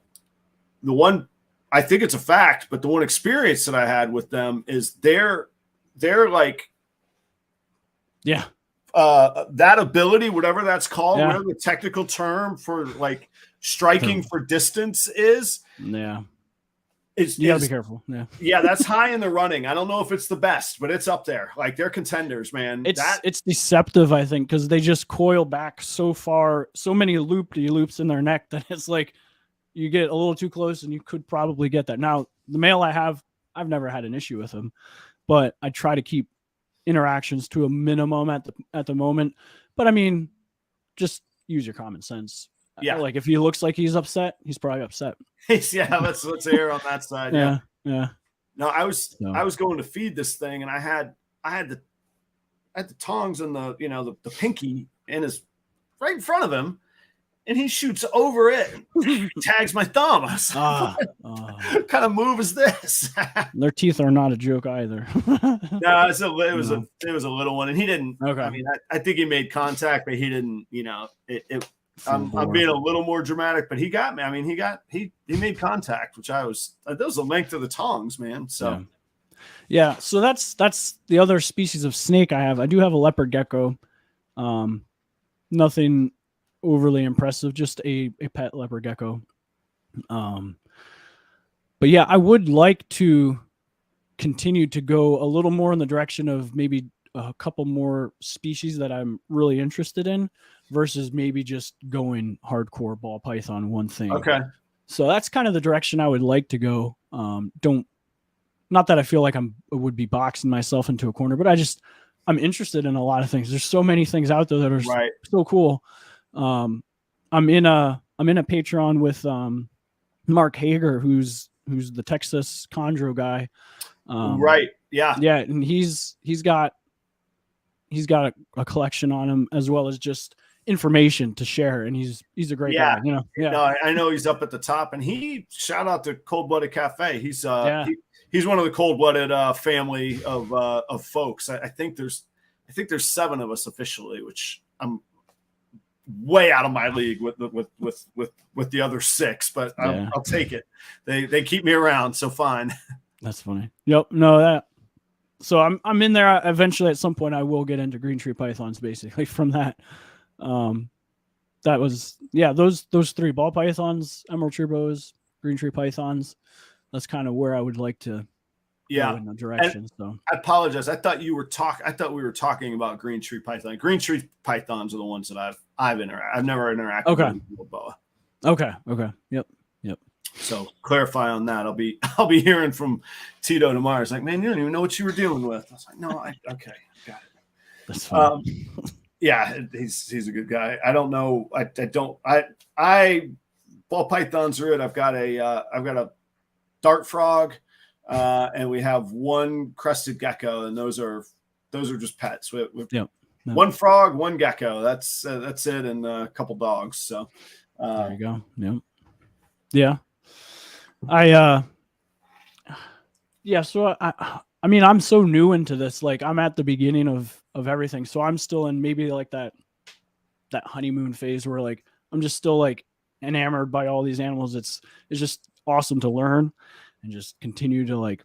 one, I think it's a fact, but the one experience that I had with them is they're like, that ability, whatever that's called, whatever the technical term for like striking for distance is. Yeah. You gotta be careful. Yeah, that's high in the running. I don't know if it's the best, but it's up there. Like, they're contenders, man. It's deceptive, I think, because they just coil back so far, so many loop-de-loops in their neck that it's like you get a little too close and you could probably get that. Now, the male I have, I've never had an issue with him, but I try to keep interactions to a minimum at the moment. But I mean, just use your common sense. Yeah, like if he looks like he's upset, he's probably upset. Let's err on that side. Yeah. No, I was going to feed this thing, and I had the tongs and the pinky in his right in front of him, and he shoots over it, tags my thumb. I was what kind of move is this? Their teeth are not a joke either. No, it was a little one, and he didn't. Okay. I mean, I think he made contact, but he didn't. I'm being a little more dramatic, but he got me. I mean, he made contact, which that was the length of the tongs, man. So yeah. So that's the other species of snake I have. I do have a leopard gecko. Nothing overly impressive, just a pet leopard gecko. But yeah, I would like to continue to go a little more in the direction of maybe a couple more species that I'm really interested in, versus maybe just going hardcore ball python one thing. Okay. So that's kind of the direction I would like to go. Not that I feel like I would be boxing myself into a corner, but I'm interested in a lot of things. There's so many things out there that are so cool. I'm in a Patreon with Mark Hager, who's the Texas chondro guy. Yeah. And he's got a collection on him, as well as just information to share, and he's a great guy. No, I know he's up at the top, and he shout out to Cold Blooded Cafe. He's one of the cold blooded the of folks. I think there's 7 of us officially, which I'm way out of my league with the other 6, but I'll take it. They keep me around, so fine. That's funny. Yep. No, So I'm in there. Eventually, at some point, I will get into green tree pythons. Basically, from that, that was those three: ball pythons, emerald tree boas, green tree pythons. That's kind of where I would like to go in the direction. So I apologize. I thought we were talking about green tree python. Green tree pythons are the ones that I've never interacted with boa. Okay. Yep. So clarify on that. I'll be hearing from Tito tomorrow. It's like, man, you don't even know what you were dealing with. I was like, no, okay, got it. That's fine. Yeah, he's a good guy. I don't know. Ball pythons are it. I've got a dart frog, and we have one crested gecko, and those are just pets. One frog, one gecko. That's it, and a couple dogs. So there you go. Yeah. So I mean, I'm so new into this. Like, I'm at the beginning of everything, so I'm still in maybe like that honeymoon phase where like I'm just still like enamored by all these animals. It's just awesome to learn and just continue to like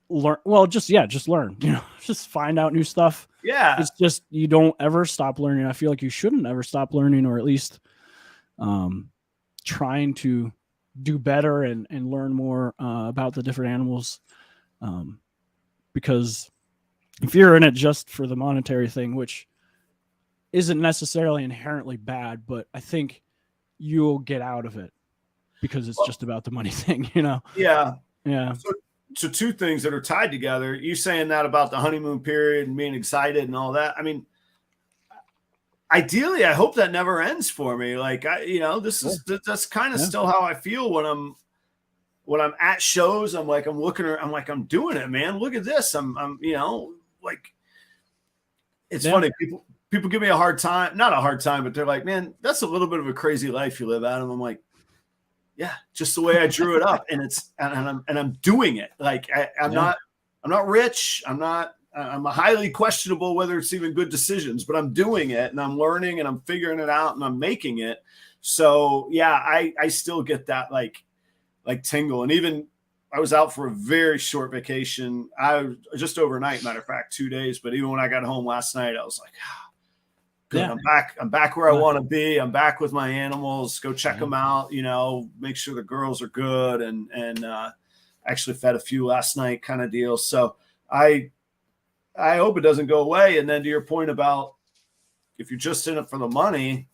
learn. Well, just learn. Just find out new stuff. Yeah, it's just you don't ever stop learning. I feel like you shouldn't ever stop learning, or at least trying to do better and learn more about the different animals, because if you're in it just for the monetary thing, which isn't necessarily inherently bad, but I think you'll get out of it because it's just about the money thing, Yeah. So two things that are tied together. You saying that about the honeymoon period and being excited and all that. I mean, ideally, I hope that never ends for me. Like that's kind of still how I feel when I'm at shows. I'm I'm doing it, man. Look at this. I'm like, it's funny. People give me a hard time, not a hard time, but they're like, man, that's a little bit of a crazy life you live, Adam. I'm like, yeah, just the way I drew it up. And I'm doing it. Like I'm not rich. I'm a highly questionable whether it's even good decisions, but I'm doing it and I'm learning and I'm figuring it out and I'm making it. So yeah, I still get that like tingle. And even I was out for a very short vacation. I was just overnight, matter of fact, 2 days. But even when I got home last night, I was like, good. Yeah. I'm back where I want to be. I'm back with my animals. Go check them out, make sure the girls are good. And actually fed a few last night kind of deal. So I hope it doesn't go away. And then to your point about if you're just in it for the money,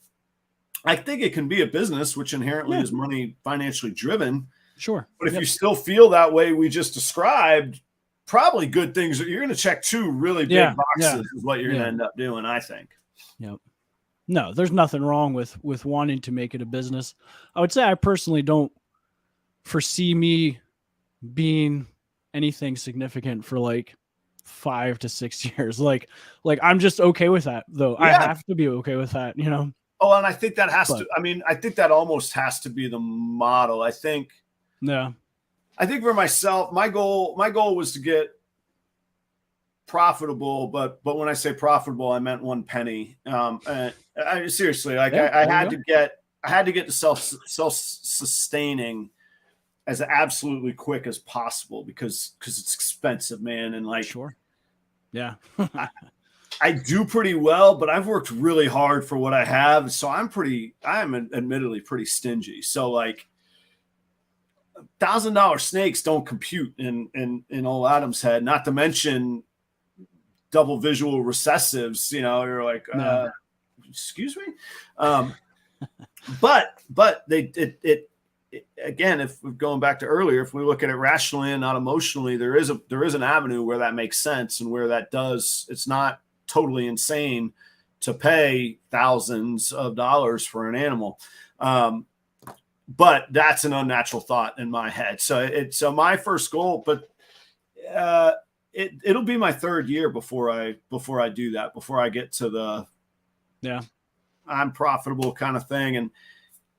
I think it can be a business, which inherently is money financially driven. Sure. But if you still feel that way we just described, probably good things. You're going to check two really big boxes is what you're going to end up doing, I think. Yep. No, there's nothing wrong with wanting to make it a business. I would say I personally don't foresee me being anything significant for like 5 to 6 years. Like I'm just okay with that though. I have to be okay with that, Oh, and I think that I think that almost has to be the model. I think for myself, my goal was to get profitable, but when I say profitable, I meant 1 penny. Seriously, like I had to get to self-sustaining as absolutely quick as possible because it's expensive, man. And like, sure. Yeah. I do pretty well, but I've worked really hard for what I have. So I'm admittedly pretty stingy. So like $1,000 snakes don't compute in old Adam's head, not to mention double visual recessives, you're like, excuse me. But again, if we're going back to earlier, if we look at it rationally and not emotionally, there is an avenue where that makes sense and where that does. It's not totally insane to pay thousands of dollars for an animal. But that's an unnatural thought in my head. So my first goal, but it'll be my 3rd year before I do that, before I get to the I'm profitable kind of thing.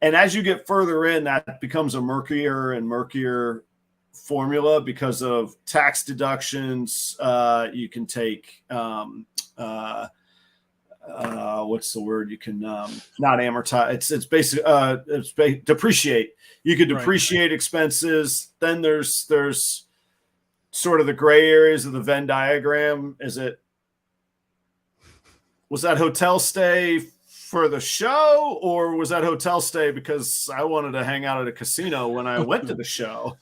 And as you get further in, that becomes a murkier and murkier formula because of tax deductions. You can take what's the word? You can not amortize. It's depreciate. You could depreciate expenses. Then there's sort of the gray areas of the Venn diagram? Was that hotel stay for the show, or was that hotel stay because I wanted to hang out at a casino when I went to the show?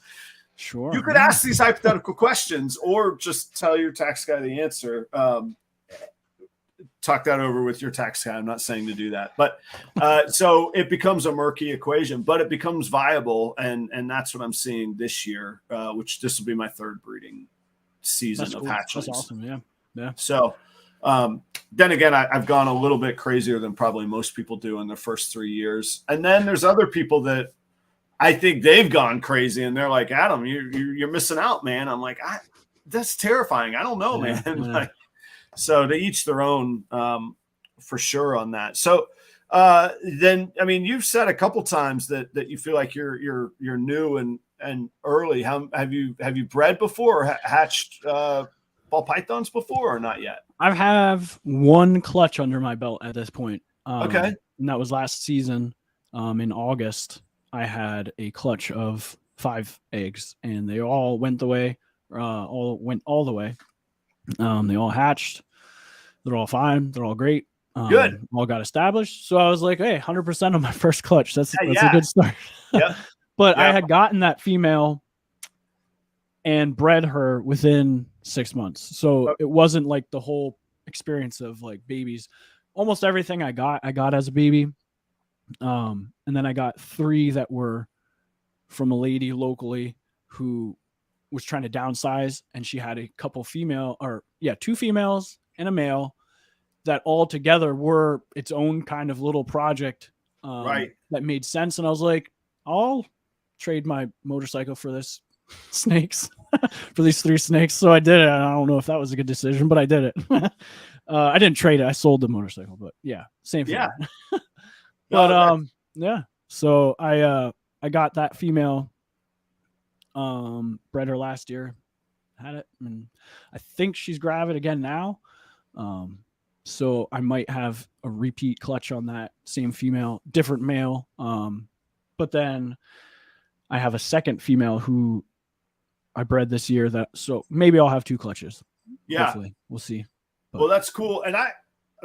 Sure. You could ask these hypothetical questions or just tell your tax guy the answer. Talk that over with your tax guy. I'm not saying to do that, but so it becomes a murky equation, but it becomes viable. And that's what I'm seeing this year, which this will be my third breeding season of hatchlings. That's awesome. Yeah. Yeah. So then again, I've gone a little bit crazier than probably most people do in their first 3 years. And then there's other people that I think they've gone crazy and they're like, Adam, you're missing out, man. I'm like, that's terrifying. I don't know, man. Yeah. Like, so to each their own, for sure on that. So then, I mean, you've said a couple times that you feel like you're new and early. How have you bred before or hatched ball pythons before or not yet? I have one clutch under my belt at this point. Okay. And that was last season. In August, I had a clutch of 5 eggs, and they all went the way. All went all the way. They all hatched. They're all fine. They're all great. Good. All got established. So I was like, hey, 100% on my first clutch. That's a good start. Yep. But I had gotten that female and bred her within 6 months. So it wasn't like the whole experience of like babies. Almost everything I got as a baby. And then I got 3 that were from a lady locally who was trying to downsize, and she had a couple 2 females and a male that all together were its own kind of little project that made sense. And I was like, I'll trade my motorcycle for this snakes for these 3 snakes. So I did it. I don't know if that was a good decision, but I did it. I didn't trade it. I sold the motorcycle, but yeah, same thing. Yeah. But yeah. So I got that female, bred her last year, had it, and I think she's gravid again now. So I might have a repeat clutch on that same female, different male. But then I have a second female who I bred this year, so maybe I'll have 2 clutches. Yeah. Hopefully. We'll see. But, well, that's cool. And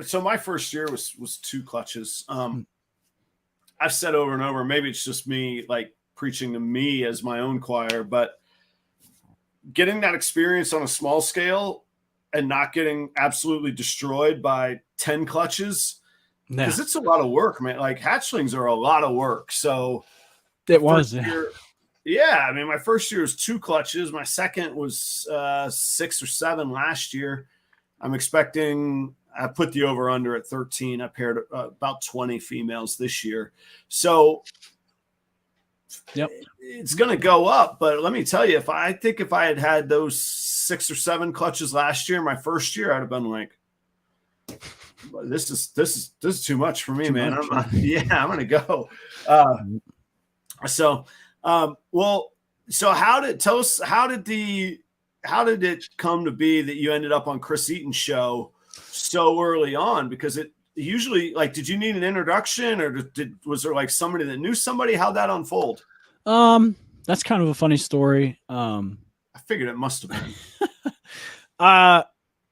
so my first year was 2 clutches. I've said over and over, maybe it's just me like preaching to me as my own choir, but getting that experience on a small scale and not getting absolutely destroyed by 10 clutches, because it's a lot of work, man. Like hatchlings are a lot of work. So it was. Yeah. I mean, my first year was 2 clutches. My second was 6 or 7 last year. I'm expecting, I put the over under at 13. I paired about 20 females this year. So it's going to go up. But let me tell you, if I had had those 6 or 7 clutches last year, my first year, I'd have been like, this is too much for me, man. I'm going to go. So how did it come to be that you ended up on Chris Eaton's show so early on? Because it usually, like, did you need an introduction, or was there like somebody that knew somebody? How'd that unfold? That's kind of a funny story. I figured it must have been.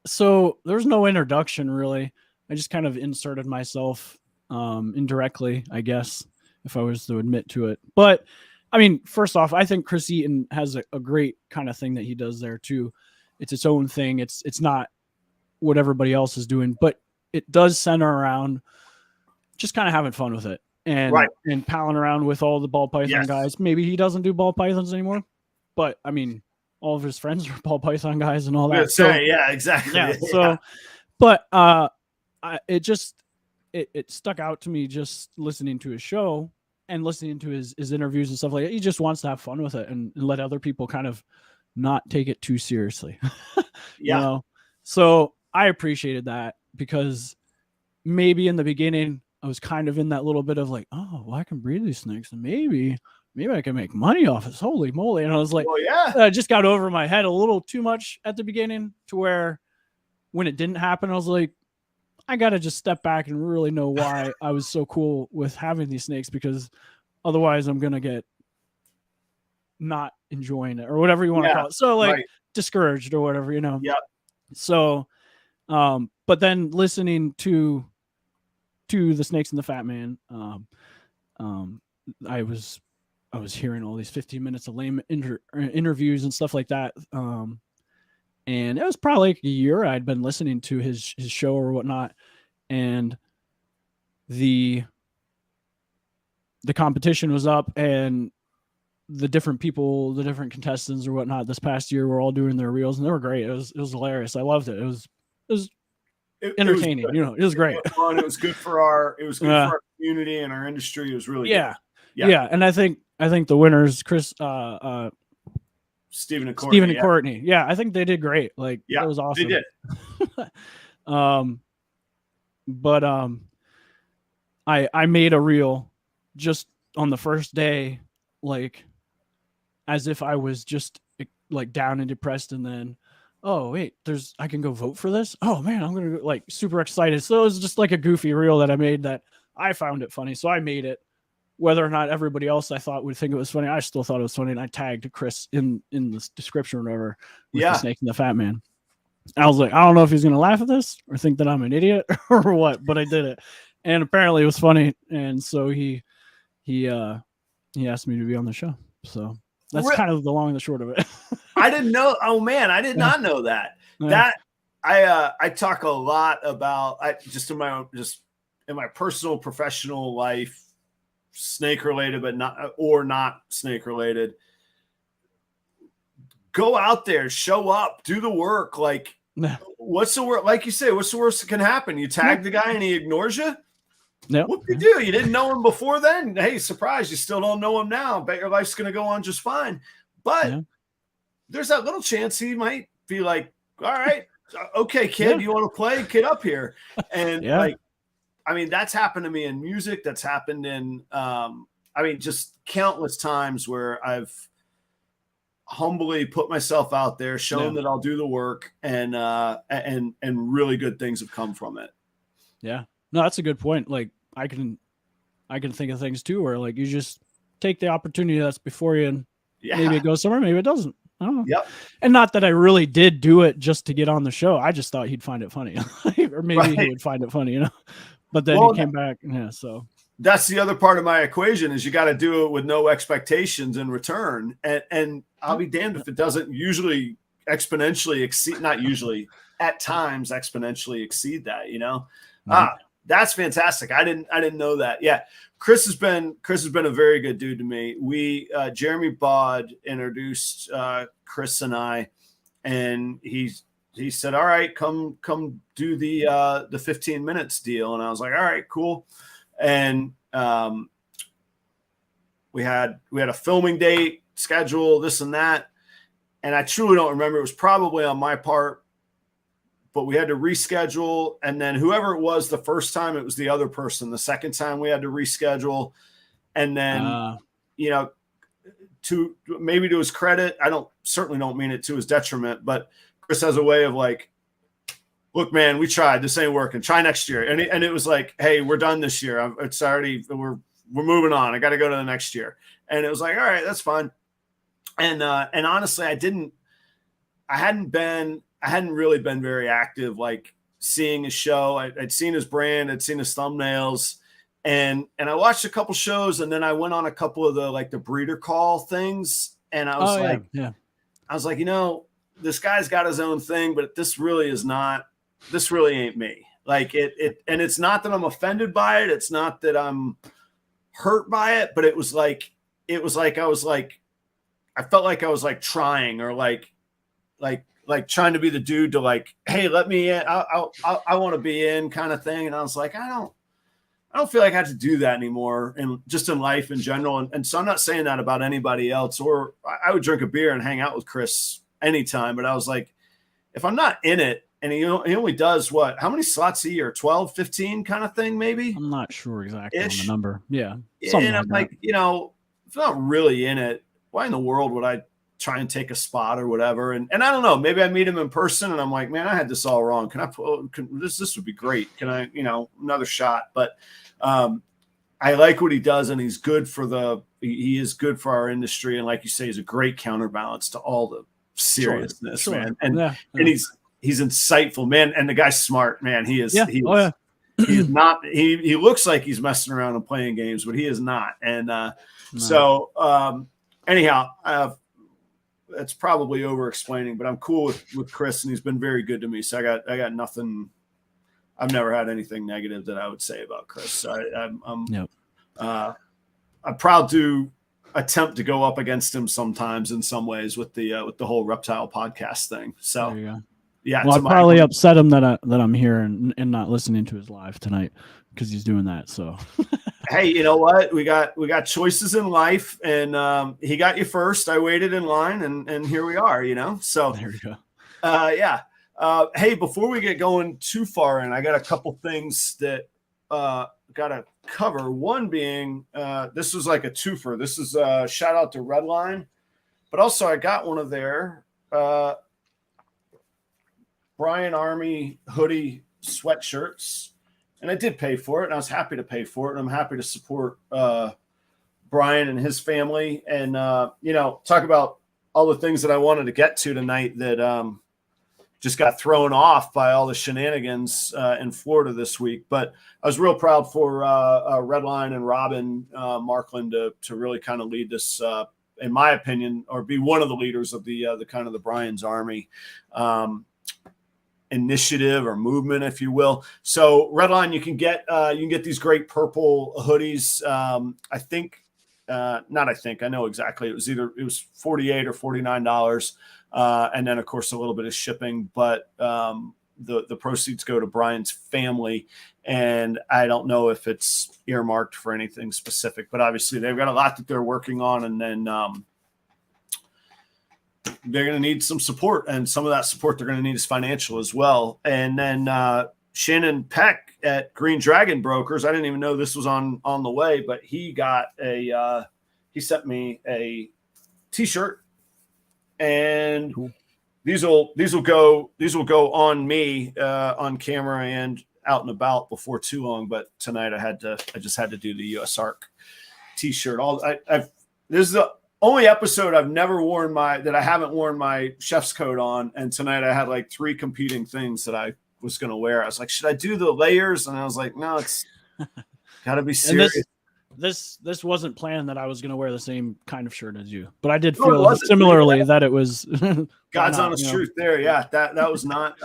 So there's no introduction really. I just kind of inserted myself indirectly, I guess, if I was to admit to it. But I mean, first off, I think Chris Eaton has a great kind of thing that he does there too. It's its own thing. It's not what everybody else is doing, but it does center around just kind of having fun with it and palling around with all the ball python guys. Maybe he doesn't do ball pythons anymore, but I mean, all of his friends are ball python guys and all that. So, yeah, exactly. Yeah. So, but it stuck out to me just listening to his show and listening to his interviews and stuff like that. He just wants to have fun with it and let other people kind of not take it too seriously. You know? So I appreciated that, because maybe in the beginning I was kind of in that little bit of like, oh, well, I can breed these snakes and maybe I can make money off this. Holy moly. And I was like, I just got over my head a little too much at the beginning, to where when it didn't happen, I was like, I got to just step back and really know why I was so cool with having these snakes, because otherwise I'm going to get not enjoying it, or whatever you want to call it. So like, discouraged or whatever, you know. Yeah. So, but then listening to the Snakes and the Fat Man, I was hearing all these 15 minutes of lame interviews and stuff like that. And it was probably like a year I'd been listening to his show or whatnot, and the competition was up, and the different people, the different contestants or whatnot this past year were all doing their reels, and they were great. It was hilarious. I loved it. It was entertaining. It you know, it was great. It was fun. It was good for our for our community and our industry. It was really good. Yeah. And I think the winners, Chris, Stephen and Courtney. Yeah, I think they did great. Like, it was awesome. They did. But I made a reel just on the first day, like, as if I was just like down and depressed, and then, oh wait, I can go vote for this. Oh man, I'm gonna like super excited. So it was just like a goofy reel that I made that I found it funny, so I made it. Whether or not everybody else I thought would think it was funny, I still thought it was funny, and I tagged Chris in the description or whatever with the Snake and the Fat Man. I was like, I don't know if he's gonna laugh at this or think that I'm an idiot or what, but I did it, and apparently it was funny, and so he asked me to be on the show. So that's kind of the long and the short of it. I didn't know. Oh man, I did not know that. That I talk a lot about. In my personal professional life, snake related, but not snake related. Go out there, show up, do the work. Like, what's the worst? Like you say, what's the worst that can happen? You tag the guy and he ignores you. No. What do you do? You didn't know him before then. Hey, surprise! You still don't know him now. Bet your life's going to go on just fine. But there's that little chance he might be like, "All right, okay, kid, you want to play? Get up here." And like, I mean, that's happened to me in music. That's happened in, just countless times where I've humbly put myself out there, shown that I'll do the work, and really good things have come from it. Yeah, no, that's a good point. Like, I can think of things too, where like you just take the opportunity that's before you, and maybe it goes somewhere, maybe it doesn't. I don't know. Yep. And not that I really did do it just to get on the show. I just thought he'd find it funny, or maybe he would find it funny, you know. But then he came back. Yeah, so that's the other part of my equation is you got to do it with no expectations in return. And I'll be damned if it doesn't usually exponentially exceed, not usually, at times exponentially exceed that, you know. That's fantastic. I didn't know that. Yeah. Chris has been a very good dude to me. Jeremy Bod introduced Chris and I, and he said, all right, come do the 15 minutes deal. And I was like, all right, cool. And we had a filming date, schedule, this and that. And I truly don't remember. It was probably on my part, but we had to reschedule. And then whoever it was the first time, it was the other person. The second time we had to reschedule. And then, to his credit, certainly don't mean it to his detriment, but Chris has a way of like, look, man, we tried. This ain't working. Try next year. And it was like, hey, we're done this year. It's already, we're moving on. I got to go to the next year. And it was like, all right, that's fine. And honestly, I hadn't really been very active, like seeing his show. I'd seen his brand, I'd seen his thumbnails, and I watched a couple shows, and then I went on a couple of the breeder call things. And I was I was like, you know, this guy's got his own thing, but this really ain't me. Like and it's not that I'm offended by it. It's not that I'm hurt by it, but it was like I felt like I was like trying or like trying to be the dude to like, hey, let me in. I want to be in kind of thing. And I was like, I don't feel like I have to do that anymore. And just in life in general. And so I'm not saying that about anybody else, or I would drink a beer and hang out with Chris anytime. But I was like, if I'm not in it, and he only does how many slots a year? 12, 15 kind of thing, maybe? I'm not sure exactly on the number. Yeah. And I'm like, you know, if I'm not really in it, why in the world would I try and take a spot or whatever? And I don't know, maybe I meet him in person and I'm like, man, I had this all wrong. This would be great. Can I, another shot? But I like what he does, and he's good he is good for our industry. And like you say, he's a great counterbalance to all the seriousness, sure. man. And Yeah. and he's insightful, man. And the guy's smart, man. He is. Yeah. He is. Oh, yeah. He's not. He looks like he's messing around and playing games, but he is not. And No. so anyhow, it's probably over explaining, but I'm cool with Chris, and he's been very good to me. So I got nothing. I've never had anything negative that I would say about Chris. So I'm proud to attempt to go up against him sometimes in some ways with the whole reptile podcast thing. So There you go. yeah, Well, I probably upset him that I'm here and not listening to his live tonight because he's doing that. So hey, you know what? We got choices in life, and he got you first. I waited in line, and here we are. You know, so there you go. Yeah. Hey, before we get going too far in, I got a couple things that got to cover. One being, this was like a twofer. This is a shout out to REDLINE, but also I got one of their Brian Army hoodie sweatshirts, and I did pay for it, and I was happy to pay for it, and I'm happy to support Brian and his family, and talk about all the things that I wanted to get to tonight that just got thrown off by all the shenanigans in Florida this week. But I was real proud for REDLINE and Robin Markland to really kind of lead this, in my opinion, or be one of the leaders of the kind of the Brian's Army initiative or movement, if you will. So REDLINE, you can get these great purple hoodies. I know exactly. It was $48 or $49. And then of course a little bit of shipping, but the proceeds go to Brian's family. And I don't know if it's earmarked for anything specific, but obviously they've got a lot that they're working on, and then they're going to need some support, and some of that support they're going to need is financial as well. And then Shannon Peck at Green Dragon Brokers, I didn't even know this was on the way, but he got he sent me a t-shirt, and cool. These will go on me on camera and out and about before too long. But tonight I just had to do the US Arc t-shirt. This is the only episode I've never worn that I haven't worn my chef's coat on. And tonight I had like 3 competing things that I was going to wear. I was like, should I do the layers? And I was like, no, it's gotta be serious. This wasn't planned that I was going to wear the same kind of shirt as you, but I did feel similarly that it was God's honest truth there. Yeah. That was not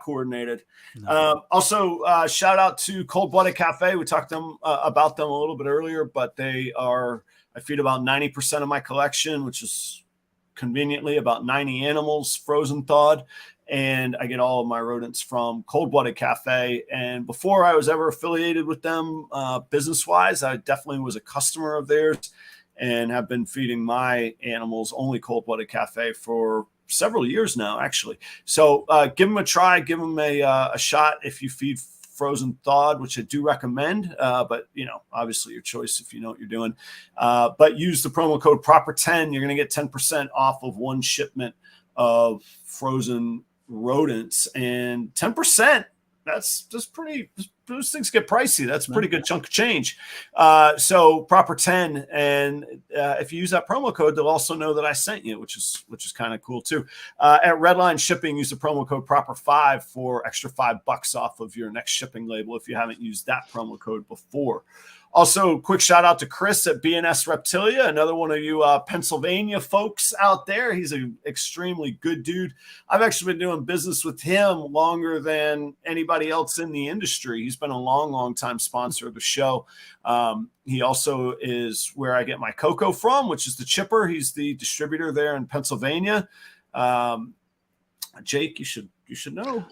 coordinated. No. Also shout out to Cold Blooded Cafe. We talked about them a little bit earlier, but I feed about 90% of my collection, which is conveniently about 90 animals, frozen thawed. And I get all of my rodents from Cold Blooded Cafe. And before I was ever affiliated with them business-wise, I definitely was a customer of theirs and have been feeding my animals only Cold Blooded Cafe for several years now, actually. So give them a try, give them a shot if you feed frozen thawed, which I do recommend, but obviously your choice if you know what you're doing. But use the promo code PROPER10. You're going to get 10% off of one shipment of frozen rodents, and 10%. That's just pretty. Those things get pricey. That's a pretty good chunk of change. So proper 10, and if you use that promo code, they'll also know that I sent you, which is kind of cool too. At REDLINE shipping, use the promo code proper5 for extra $5 off of your next shipping label if you haven't used that promo code before. Also, quick shout out to Chris at BNS Reptilia, another one of you Pennsylvania folks out there. He's an extremely good dude. I've actually been doing business with him longer than anybody else in the industry. He's been a long, long time sponsor of the show. He also is where I get my cocoa from, which is the chipper. He's the distributor there in Pennsylvania. Jake, you should know.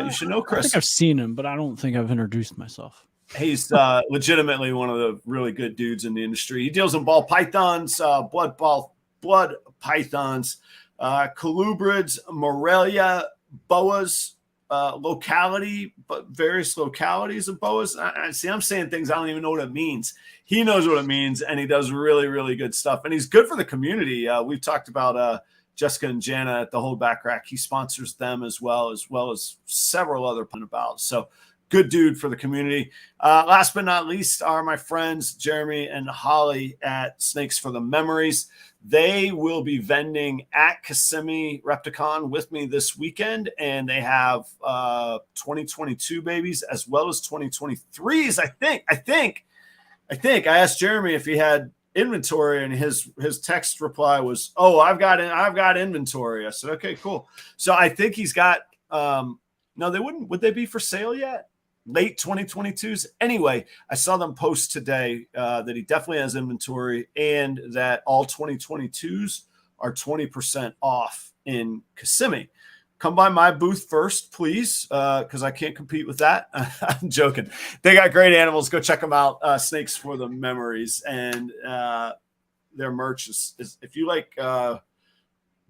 You should know Chris. I think I've seen him, but I don't think I've introduced myself. He's legitimately one of the really good dudes in the industry. He deals in ball pythons, blood pythons, colubrids, Morelia, boas, various localities of boas. I'm saying things I don't even know what it means. He knows what it means, and he does really, really good stuff. And he's good for the community. We've talked about Jessica and Jana at the Holdback Rack. He sponsors them as well as several other about. So good dude for the community. Last but not least are my friends Jeremy and Holly at Snakes for the Memories. They will be vending at Kissimmee Repticon with me this weekend, and they have 2022 babies as well as 2023s. I think I asked Jeremy if he had inventory, and his text reply was, "Oh, I've got inventory." I said, "Okay, cool." So I think he's got. No, they wouldn't. Would they be for sale yet? Late 2022s. Anyway, I saw them post today that he definitely has inventory, and that all 2022s are 20% off in Kissimmee. Come by my booth first, please, because I can't compete with that. I'm joking. They got great animals. Go check them out. Snakes for the Memories, and their merch is if you like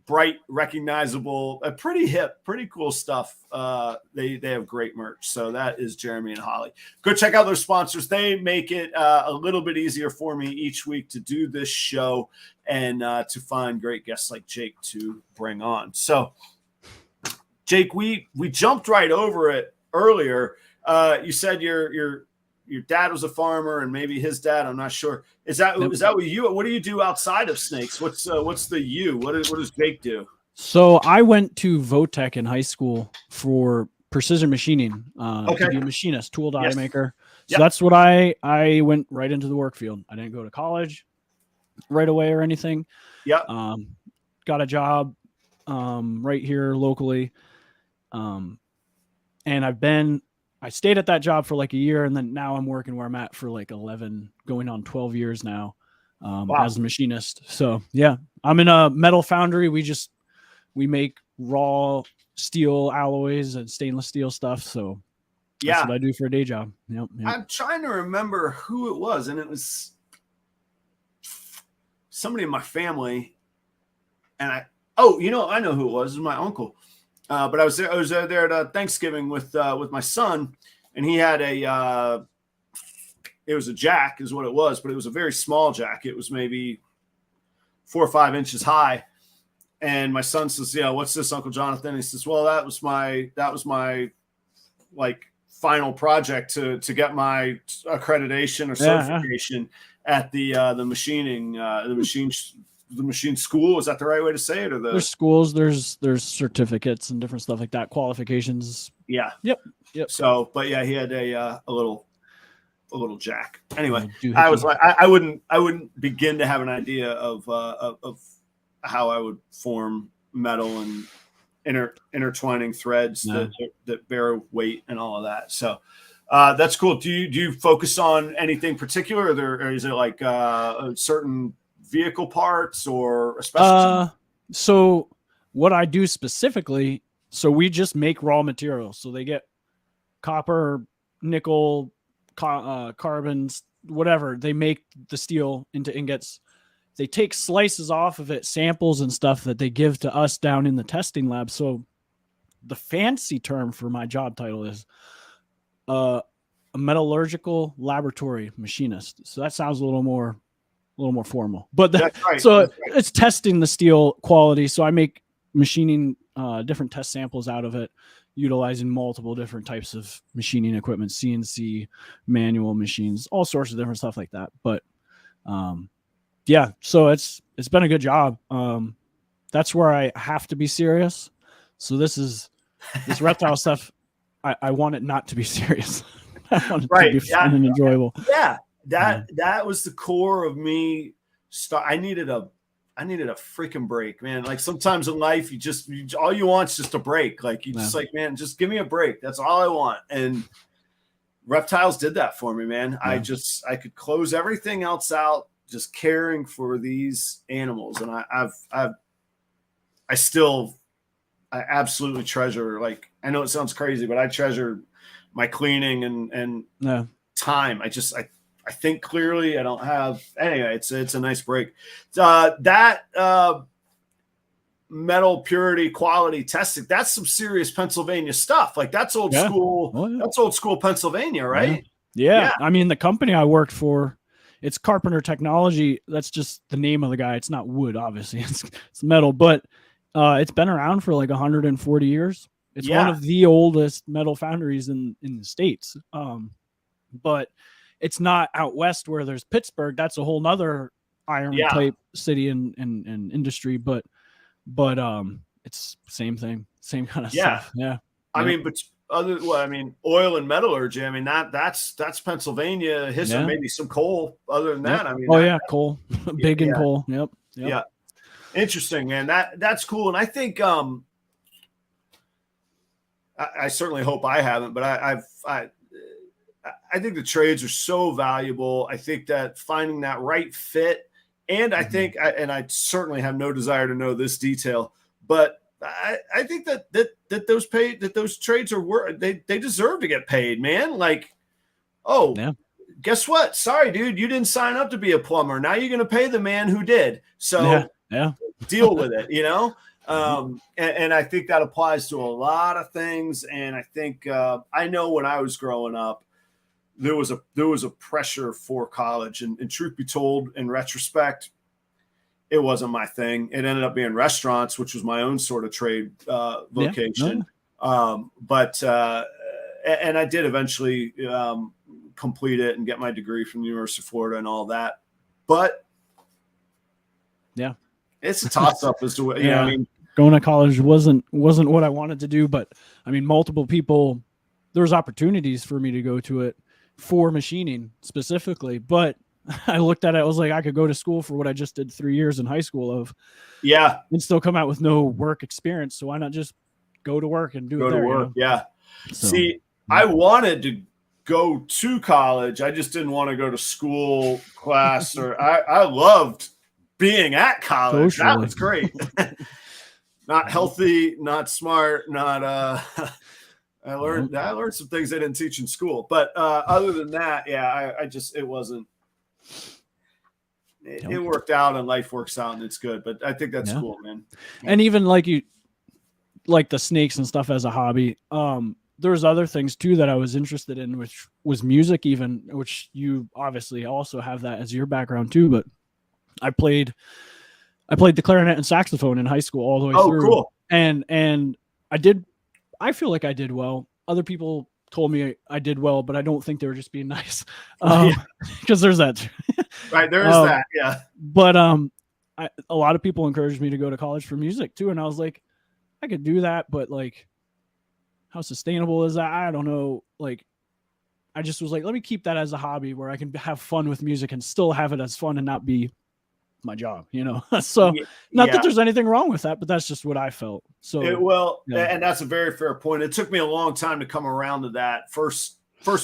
bright, recognizable, pretty hip, pretty cool stuff. They have great merch. So that is Jeremy and Holly. Go check out their sponsors. They make it a little bit easier for me each week to do this show and to find great guests like Jake to bring on. So, Jake, we jumped right over it earlier. You said your dad was a farmer, and maybe his dad. I'm not sure. Is that what you? What do you do outside of snakes? What's the you? What does Jake do? So I went to Votech in high school for precision machining. To be a machinist, tool die maker. So that's what I went right into the work field. I didn't go to college right away or anything. Yeah. Got a job right here locally. And I stayed at that job for like a year, and then now I'm working where I'm at for like 11, going on 12 years now, as a machinist. So yeah, I'm in a metal foundry. We make raw steel alloys and stainless steel stuff. So that's what I do for a day job. Yep. I'm trying to remember who it was, and it was somebody in my family. And I know who it was. It was my uncle. But I was there at Thanksgiving with my son, and he had it was a jack is what it was, but it was a very small jack. It was maybe 4 or 5 inches high. And my son says, "Yeah, what's this, Uncle Jonathan?" He says, "Well, that was my like final project to get my accreditation or certification at the machining the machine school." Is that the right way to say it? Or there's schools, there's certificates and different stuff like that, qualifications. Yeah. Yep. So, but yeah, he had a little jack. Anyway, I was like, I wouldn't begin to have an idea of how I would form metal and intertwining threads that bear weight and all of that. So that's cool. Do you focus on anything particular, or is it like a certain vehicle parts or especially? So what I do specifically, so we just make raw materials. So they get copper, nickel, carbons, whatever. They make the steel into ingots. They take slices off of it, samples and stuff that they give to us down in the testing lab. So the fancy term for my job title is a metallurgical laboratory machinist. So that sounds a little more formal, but it's testing the steel quality. So I make machining different test samples out of it, utilizing multiple different types of machining equipment, CNC, manual machines, all sorts of different stuff like that. But yeah, so it's been a good job. That's where I have to be serious. So this reptile stuff, I want it not to be serious. I want it to be fun and enjoyable. Yeah. That was the core of me. I needed a freaking break, man. Like sometimes in life, all you want is just a break. Like you just like, man, just give me a break. That's all I want. And reptiles did that for me, man. Yeah. I could close everything else out, just caring for these animals. And I absolutely treasure, like, I know it sounds crazy, but I treasure my cleaning and time. I think clearly. I don't have anyway. It's a nice break. That metal purity quality testing. That's some serious Pennsylvania stuff. Like that's old school. Oh, yeah. That's old school Pennsylvania, right? Yeah. I mean, the company I worked for, it's Carpenter Technology. That's just the name of the guy. It's not wood, obviously. It's metal, but it's been around for like 140 years. It's one of the oldest metal foundries in the States. But it's not out west where there's Pittsburgh. That's a whole nother iron type city and industry. But it's same thing, same kind of stuff. Yeah. I mean, but oil and metallurgy. I mean, that's Pennsylvania history. Maybe some coal. Other than that, I mean, coal, big in coal. Yep. Yeah, interesting, man. That's cool, and I think I certainly hope I haven't, but I think the trades are so valuable. I think that finding that right fit, and I think, and I certainly have no desire to know this detail, but I think that those trades are they deserve to get paid, man. Like, guess what? Sorry, dude, you didn't sign up to be a plumber. Now you're going to pay the man who did. So deal with it, you know? And I think that applies to a lot of things. And I think I know when I was growing up, there was a pressure for college, and truth be told, in retrospect, it wasn't my thing. It ended up being restaurants, which was my own sort of trade vocation. But I did eventually complete it and get my degree from the University of Florida and all that. But it's a toss up as to what, I mean, going to college wasn't what I wanted to do, but I mean, multiple people, there was opportunities for me to go to it for machining specifically, but I looked at it, I was like, I could go to school for what I just did 3 years in high school of, and still come out with no work experience. So why not just go to work and do it there? You know? So, see, I wanted to go to college. I just didn't want to go to school, class, or I loved being at college. That was great. Not healthy, not smart, not I learned some things they didn't teach in school. But other than that, it wasn't. It worked out, and life works out, and it's good. But I think that's cool, man. And even like the snakes and stuff as a hobby. There's other things too that I was interested in, which was music, even, which you obviously also have that as your background too. But I played the clarinet and saxophone in high school all the way through. Cool. And I feel like I did well. Other people told me I did well, but I don't think they were just being nice. Because there's that. Right. There is that. Yeah. But a lot of people encouraged me to go to college for music too. And I was like, I could do that, but like, how sustainable is that? I don't know. Like, I just was like, let me keep that as a hobby where I can have fun with music and still have it as fun and not be my job, you know? So not that there's anything wrong with that, but that's just what I felt. So and that's a very fair point. It took me a long time to come around to that. First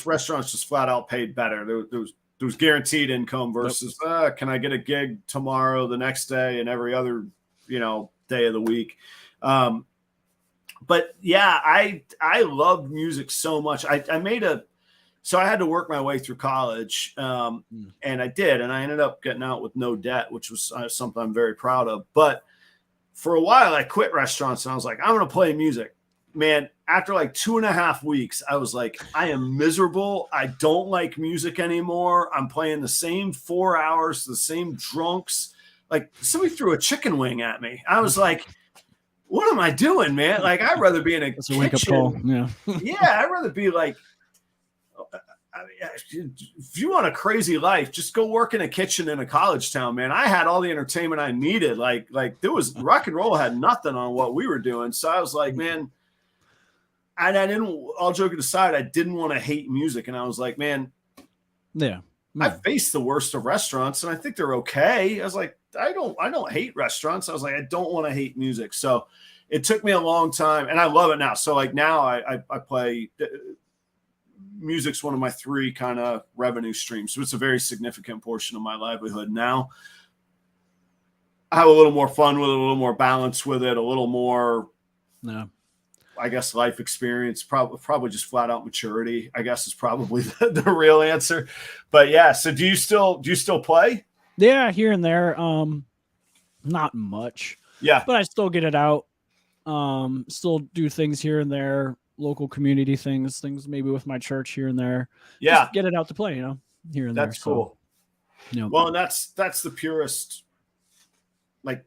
restaurants just flat out paid better. There was guaranteed income versus can I get a gig tomorrow, the next day, and every other, day of the week. But yeah, I loved music so much. So I had to work my way through college, and I did, and I ended up getting out with no debt, which was something I'm very proud of. But for a while, I quit restaurants, and I was like, I'm going to play music. Man, after like 2.5 weeks, I was like, I am miserable. I don't like music anymore. I'm playing the same 4 hours, the same drunks. Like, somebody threw a chicken wing at me. I was like, what am I doing, man? Like, I'd rather be in a kitchen. Wake up call. Yeah. I'd rather be like, if you want a crazy life, just go work in a kitchen in a college town, man. I had all the entertainment I needed. Like there was rock and roll had nothing on what we were doing. So I was like, man, and I didn't, all joking aside, I didn't want to hate music. And I was like, man, I faced the worst of restaurants and I think they're okay. I was like, I don't hate restaurants. I was like, I don't want to hate music. So it took me a long time and I love it now. So like now I play music's one of my 3 kind of revenue streams. So it's a very significant portion of my livelihood. Now I have a little more fun with it, a little more balance with it, a little more, I guess, life experience, probably just flat out maturity, I guess is probably the real answer. But yeah. So do you still play? Yeah. Here and there. Not much. Yeah. But I still get it out. Still do things here and there. Local community things maybe with my church here and there. Yeah. Just get it out to play, here and there. That's cool. So, well, and that's the purest. Like,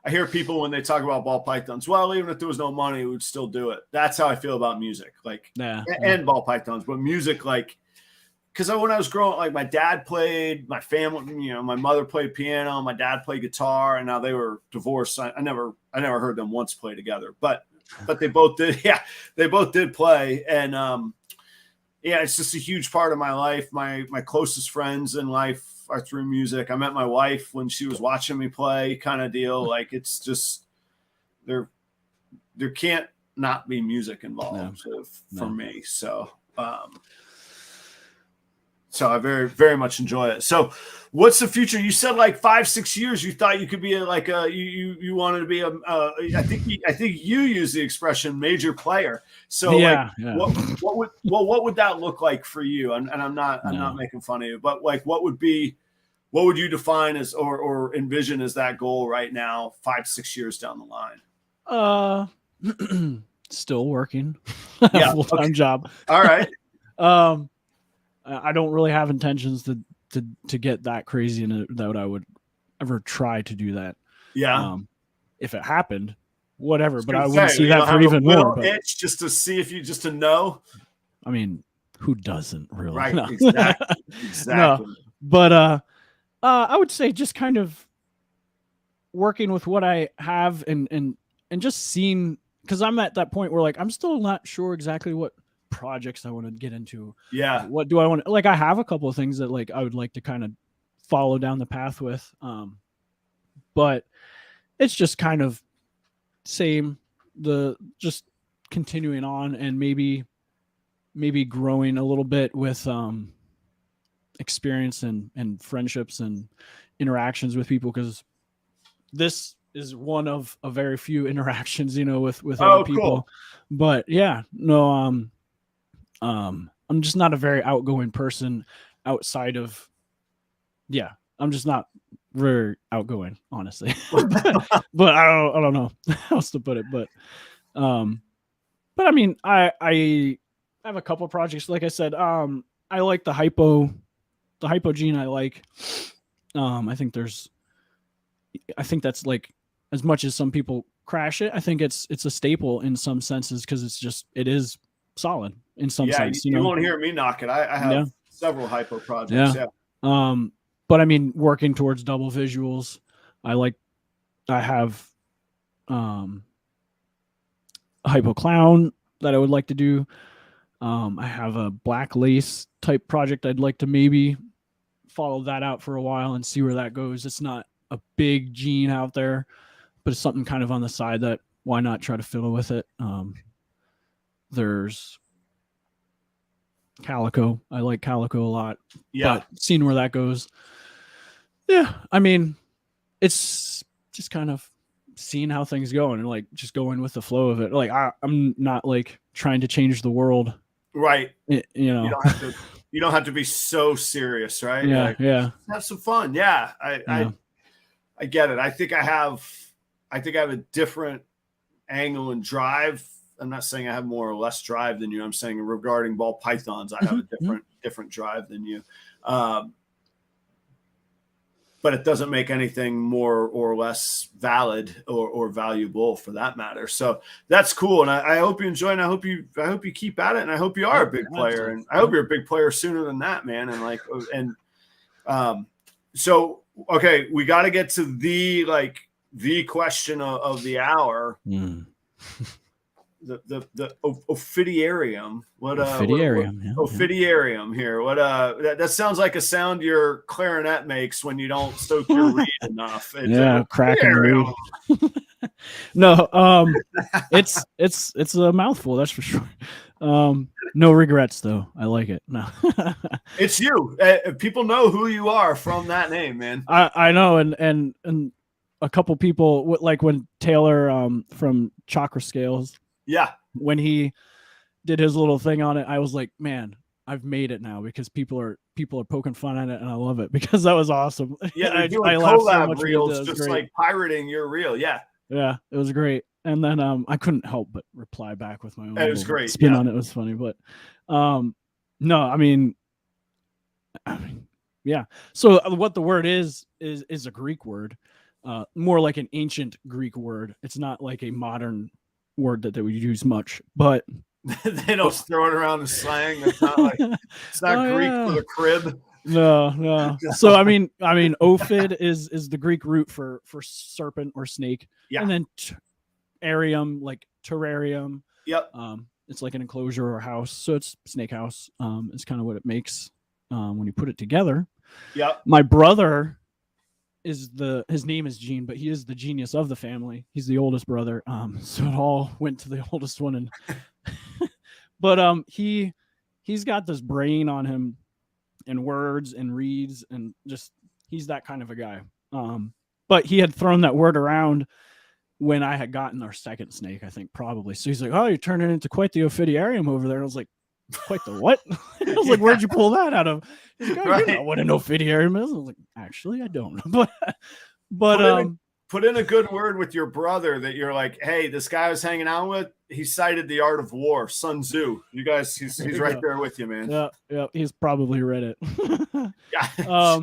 I hear people when they talk about ball pythons, well, even if there was no money, we would still do it. That's how I feel about music, like, and ball pythons, but music, like, because when I was growing up, like my dad played, my family, you know, my mother played piano, my dad played guitar, and now they were divorced. I never heard them once play together, but they both did. Yeah, they both did play, and yeah, it's just a huge part of my life. My closest friends in life are through music. I met my wife when she was watching me play, kind of deal. Like, it's just there can't not be music involved for me. So. So I very, very much enjoy it. So what's the future? You said like 5-6 years, you thought you could be you wanted to be I think you use the expression major player. So what would that look like for you? And I'm not making fun of you, but like, what would you define as, or envision as that goal right now, 5-6 years down the line? Still working. Yeah. Full-time job. All right. I don't really have intentions to get that crazy in it, that I would ever try to do that. Yeah. If it happened, whatever, but I wouldn't see that for even more. But itch just to see if just to know. I mean, who doesn't really? Right. No. Exactly. No, but I would say just kind of working with what I have and just seeing, because I'm at that point where like I'm still not sure exactly what projects I want to get into. Yeah. What do I want? Like, I have a couple of things that like I would like to kind of follow down the path with. But it's just kind of just continuing on, and maybe growing a little bit with experience and friendships and interactions with people, because this is one of a very few interactions, you know, with other people. Cool. But yeah, no, I'm just not a very outgoing person outside of, yeah, I'm just not very outgoing, honestly. but I don't know how else to put it. But I mean, I have a couple projects. Like I said, I like the hypo gene. I like, I think that's like, as much as some people crash it, I think it's a staple in some senses, because it is solid in some sense. You won't hear me knock it. I have several hypo projects. Yeah. But I mean, working towards double visuals, I have a hypo clown that I would like to do. I have a black lace type project I'd like to maybe follow that out for a while and see where that goes. It's not a big gene out there, but it's something kind of on the side that why not try to fiddle with it. There's calico. I like calico a lot. Yeah. But seeing where that goes. Yeah. I mean, it's just kind of seeing how things go and like just going with the flow of it. Like I'm not like trying to change the world. Right. You know, you don't have to be so serious, right? Yeah. Like, yeah. Have some fun. Yeah. I get it. I think I have a different angle and drive. I'm not saying I have more or less drive than you. I'm saying regarding ball pythons, I have a different drive than you. But it doesn't make anything more or less valid or valuable for that matter. So that's cool. And I hope you enjoy, and I hope you keep at it. And I hope you are a big player, and I hope you're a big player sooner than that, man. And like, so, okay, we got to get to the question of the hour. The Ophidiarium. Ophidiarium here. What that sounds like a sound your clarinet makes when you don't soak your reed enough. It's cracking reed. No, it's a mouthful, that's for sure. No regrets though. I like it. No. It's you. People know who you are from that name, man. I know, and a couple people, like when Taylor from Chakra Scales, yeah, when he did his little thing on it, I was like, man, I've made it now, because people are poking fun at it, and I love it, because that was awesome. Yeah, I laughed so much reels, just great. Like pirating your reel. Yeah, it was great. And then I couldn't help but reply back with my own. It was great. Spin on it. It was funny, but no, I mean, yeah. So what the word is a Greek word. more like an ancient Greek word. It's not like a modern word that they would use much, but they don't throw it around in slang. It's not like it's not Greek for the crib. No. So I mean, ophid is the Greek root for serpent or snake. Yeah. And then arium, like terrarium. Yep. It's like an enclosure or house. So it's snake house. It's kind of what it makes when you put it together. Yep. My brother his name is Gene, but he is the genius of the family. He's the oldest brother. So it all went to the oldest one. And but he's got this brain on him and words and reads, and just he's that kind of a guy. But he had thrown that word around when I had gotten our second snake, I think, probably. So he's like, "Oh, you're turning into quite the Ophidiarium over there." And I was like, "Quite the what?" I was like, "Where'd you pull that out of?" He's like, "Oh, right. You know what an Ophidiarium is?" I was like, "Actually, I don't." But put in a good word with your brother that you're like, "Hey, this guy I was hanging out with, he cited The Art of War, Sun Tzu. You guys, he's right there with you, man." Yeah, he's probably read it. Yeah.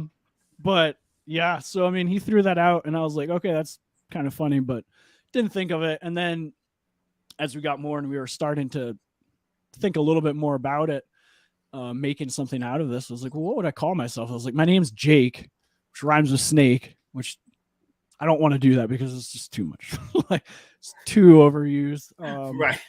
But yeah, so I mean, he threw that out, and I was like, "Okay, that's kind of funny," but didn't think of it. And then as we got more and we were starting to think a little bit more about it, making something out of this, I was like, well, what would I call myself? I was like, my name's Jake, which rhymes with snake, which I don't want to do that because it's just too much. Like, it's too overused. Right.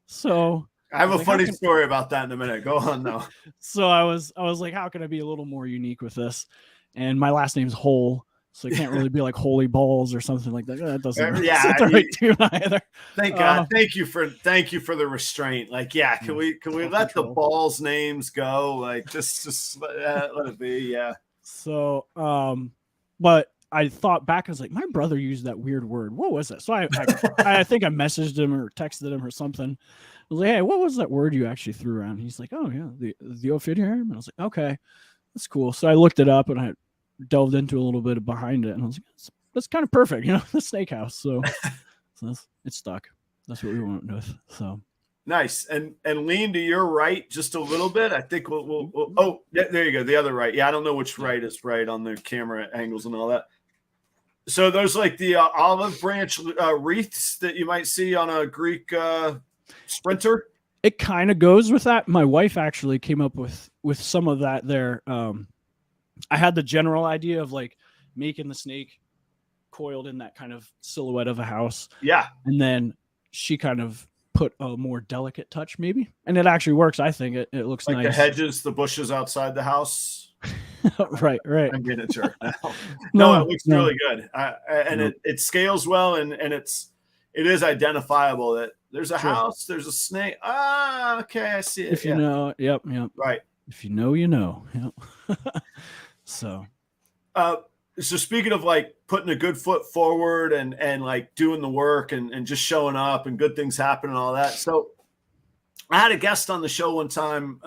So I have a funny story about that in a minute. Go on though. So I was like, how can I be a little more unique with this? And my last name's Hole. So it can't really be like Holy Balls or something like that. That doesn't yeah, the right tune either. Thank God. Thank you for the restraint. Like, yeah, can we let the balls names go? Like, just let it be. Yeah. So, but I thought back, I was like, my brother used that weird word. What was that? So I think I messaged him or texted him or something. I was like, hey, what was that word you actually threw around? He's like, oh yeah, the Ophidiarium. And I was like, okay, that's cool. So I looked it up and I delved into a little bit behind it, and I was like, that's kind of perfect, you know, the snake house. So it's stuck. That's what we went with. So nice. And lean to your right just a little bit. I think we'll oh, there you go, the other right. Yeah, I don't know which right is right on the camera angles and all that. So there's like the olive branch wreaths that you might see on a Greek sprinter. It kind of goes with that. My wife actually came up with some of that there. I had the general idea of like making the snake coiled in that kind of silhouette of a house. Yeah. And then she kind of put a more delicate touch maybe. And it actually works. I think it looks like nice. The hedges, the bushes outside the house. Right. I'm getting a jerk now. No, it looks really good. And it scales well, and it is identifiable that there's a house, there's a snake. Ah, okay, I see it. If you know, yep. Right. If you know, you know. Yep. So speaking of like putting a good foot forward and like doing the work and just showing up and good things happen and all that. So I had a guest on the show one time,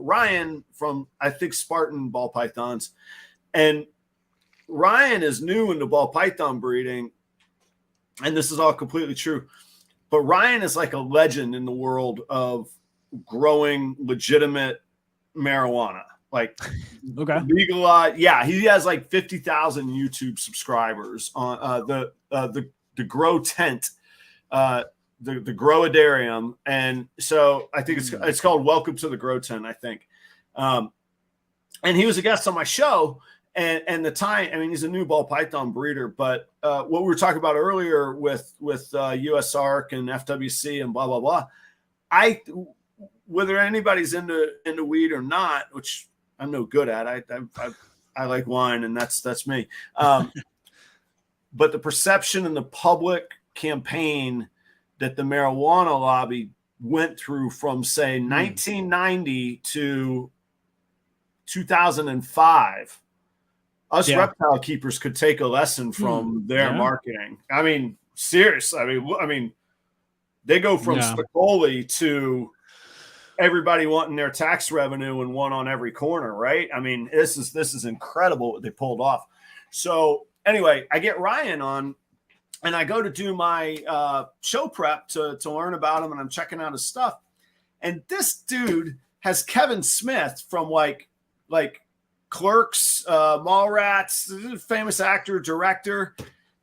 Ryan from, I think, Spartan ball pythons. And Ryan is new into ball python breeding. And this is all completely true. But Ryan is like a legend in the world of growing legitimate marijuana. Like, okay, legalized. Yeah, he has like 50,000 YouTube subscribers on the Grow Tent, the Growidarium, and so I think it's called Welcome to the Grow Tent, I think. And he was a guest on my show, and the time, I mean, he's a new ball python breeder, but what we were talking about earlier with USARK and FWC and blah blah blah, whether anybody's into weed or not, which I'm no good at. I like wine, and that's me. But the perception in the public campaign that the marijuana lobby went through from, say, 1990 to 2005, us reptile keepers could take a lesson from their marketing. I mean, seriously. I mean, they go from Spicoli to everybody wanting their tax revenue and one on every corner, right? I mean, this is incredible what they pulled off. So anyway, I get Ryan on, and I go to do my show prep to learn about him, and I'm checking out his stuff. And this dude has Kevin Smith from like Clerks, Mallrats, famous actor, director.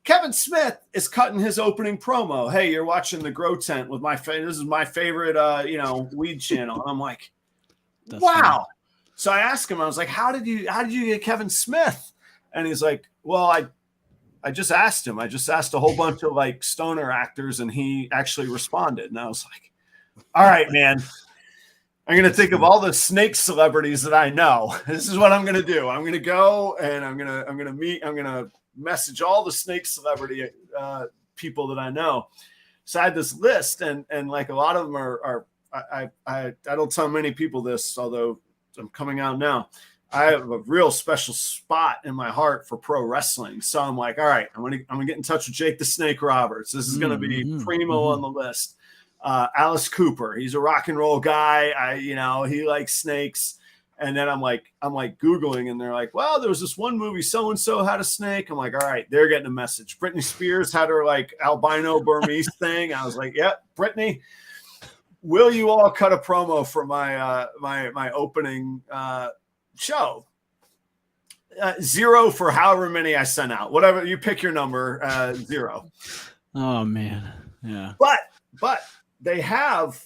Kevin Smith is cutting his opening promo. Hey, you're watching the Grow Tent with my this is my favorite weed channel. And I'm like, wow. Funny. So I asked him, I was like, how did you get Kevin Smith? And he's like, well, I just asked him. I just asked a whole bunch of like stoner actors, and he actually responded. And I was like, all right, man. I'm going to think of all the snake celebrities that I know. This is what I'm going to do. I'm going to go and I'm going to message all the snake celebrity people that I know. So I had this list, and like a lot of them are I don't tell many people this, although I'm coming out now. I have a real special spot in my heart for pro wrestling. So I'm like, all right, I'm gonna get in touch with Jake the Snake Roberts. This is gonna be primo on the list. Alice Cooper, he's a rock and roll guy. He likes snakes. And then I'm like Googling, and they're like, well, there was this one movie, so-and-so had a snake. I'm like, all right, they're getting a message. Britney Spears had her like albino Burmese thing. I was like, yep, Britney, will you all cut a promo for my my opening show? 0 for however many I sent out. Whatever, you pick your number, 0. Oh man. Yeah. But they have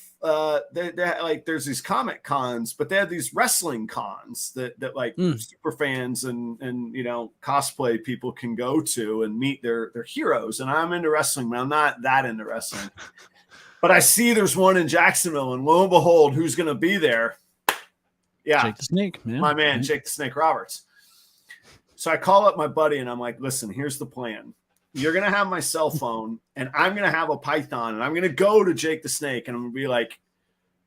they like, there's these comic cons, but they have these wrestling cons that like super fans and cosplay people can go to and meet their heroes. And I'm into wrestling, but I'm not that into wrestling. But I see there's one in Jacksonville, and lo and behold, who's going to be there? Yeah, Jake the Snake, man. My man, Jake the Snake Roberts. So I call up my buddy, and I'm like, listen, here's the plan. You're going to have my cell phone, and I'm going to have a python, and I'm going to go to Jake the Snake, and I'm going to be like,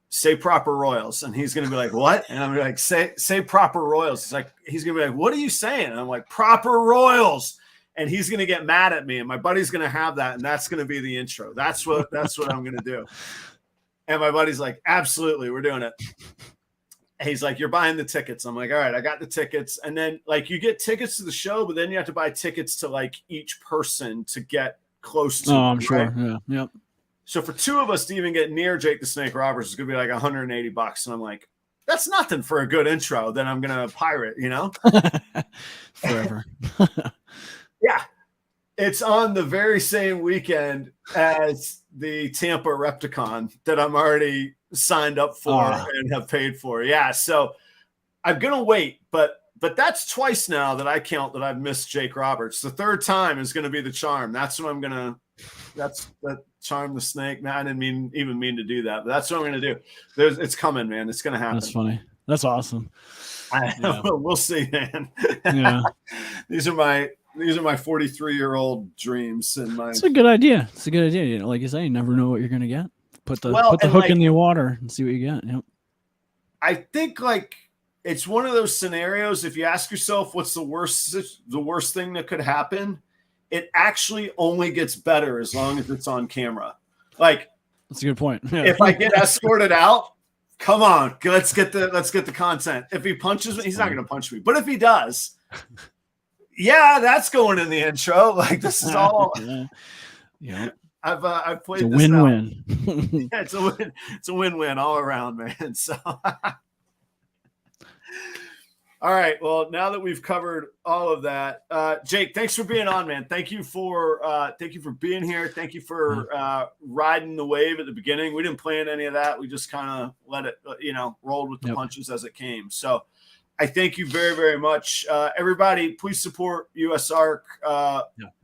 say proper royals. And he's going to be like, what? And I'm going to be like, say proper royals. He's going to be like, what are you saying? And I'm like, proper royals. And he's going to get mad at me, and my buddy's going to have that, and that's going to be the intro. That's what I'm going to do. And my buddy's like, absolutely, we're doing it. He's like, you're buying the tickets. I'm like, all right, I got the tickets. And then like you get tickets to the show, but then you have to buy tickets to like each person to get close to. Oh, I'm sure. Right? Yeah. Yep. So for 2 of us to even get near Jake the Snake Roberts is going to be like $180. And I'm like, that's nothing for a good intro that I'm going to pirate, Forever. Yeah. It's on the very same weekend as the Tampa Repticon that I'm already signed up for and have paid for. Yeah. So I'm going to wait, but that's twice now that I count that I've missed Jake Roberts. The third time is going to be the charm. That's what I'm going to, that's charm the snake. Man, I didn't even mean to do that, but that's what I'm going to do. It's coming, man. It's going to happen. That's funny. That's awesome. We'll see, man. Yeah. These are my 43-year-old dreams. And it's a good idea. It's a good idea. Like you say, you never know what you're going to get. Put the hook in the water and see what you get. Yep. I think like it's one of those scenarios. If you ask yourself what's the worst thing that could happen, it actually only gets better as long as it's on camera. Like that's a good point. Yeah. If I get escorted out, come on, let's get the content. If he punches me, he's not going to punch me. But if he does, yeah, that's going in the intro. Like this is all. Yeah. I've played it's a this win-win. Yeah, it's a win. It's a win-win all around, man. So, all right. Well, now that we've covered all of that, Jake, thanks for being on, man. Thank you for being here. Thank you for riding the wave at the beginning. We didn't plan any of that. We just kind of let it, rolled with the punches as it came. So, I thank you very, very much. Everybody, please support USARK.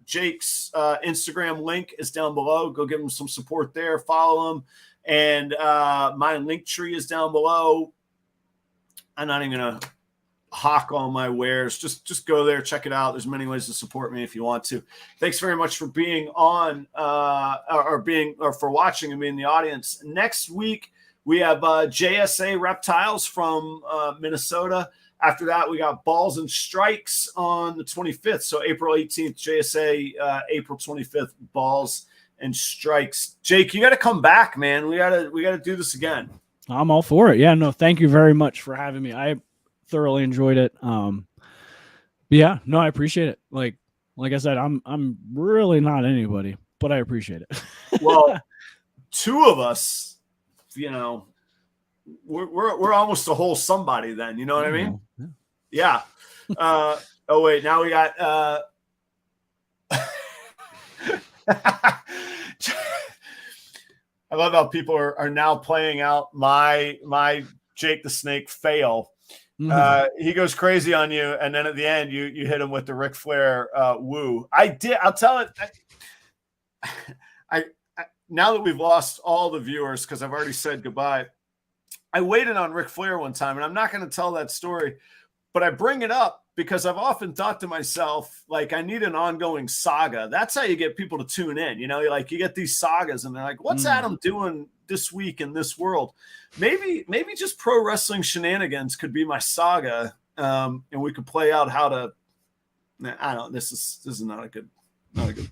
Jake's Instagram link is down below. Go give him some support there. Follow him. And my LinkTree is down below. I'm not even going to hawk all my wares. Just go there, check it out. There's many ways to support me if you want to. Thanks very much for being on or for watching and being in the audience. Next week, we have JSA Reptiles from Minnesota. After that, we got Balls and Strikes on the 25th. So April 18th, JSA, April 25th, Balls and Strikes. Jake, you got to come back, man. We got to do this again. I'm all for it. Yeah, no, thank you very much for having me. I thoroughly enjoyed it. Yeah, no, I appreciate it. Like I said, I'm really not anybody, but I appreciate it. Well, 2 of us, we're almost a whole somebody then, you know what I mean? Yeah. Oh wait, now we got I love how people are now playing out my Jake the Snake fail. He goes crazy on you, and then at the end you hit him with the Ric Flair woo. I'll tell it. I now that we've lost all the viewers because I've already said goodbye, I waited on Ric Flair one time, and I'm not going to tell that story, but I bring it up because I've often thought to myself, like, I need an ongoing saga. That's how you get people to tune in. You know, like you get these sagas and they're like, what's Adam doing this week in this world? Maybe just pro wrestling shenanigans could be my saga. And we could play out how to, I don't, this is not a good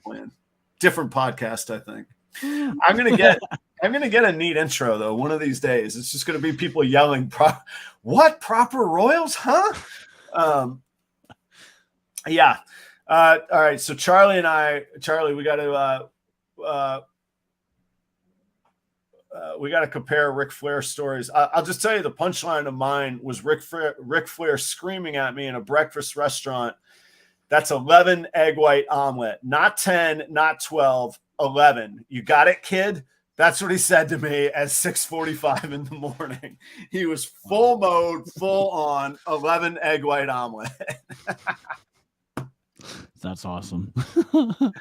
plan. Different podcast, I think. I'm going to get a neat intro though. One of these days, it's just going to be people yelling, what proper royals, huh? Yeah. All right. So Charlie, we got to compare Ric Flair stories. I'll just tell you the punchline of mine was Ric Flair screaming at me in a breakfast restaurant. That's 11 egg white omelet, not 10, not 12, 11. You got it, kid? That's what he said to me at 6:45 in the morning. He was full mode, full on 11 egg white omelet. That's awesome. All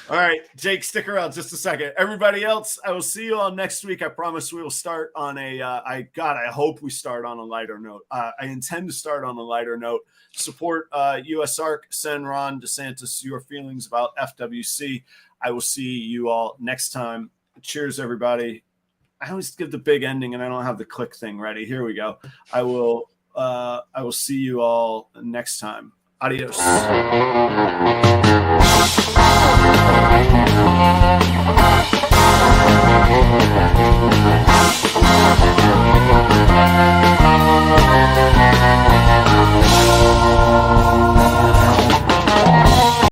right, Jake, stick around just a second. Everybody else, I will see you all next week. I promise we will start on I hope we start on a lighter note. I intend to start on a lighter note. Support U.S. ARC, send Ron DeSantis your feelings about FWC. I will see you all next time. Cheers, everybody. I always give the big ending and I don't have the click thing ready. Here we go. I will see you all next time. Adios.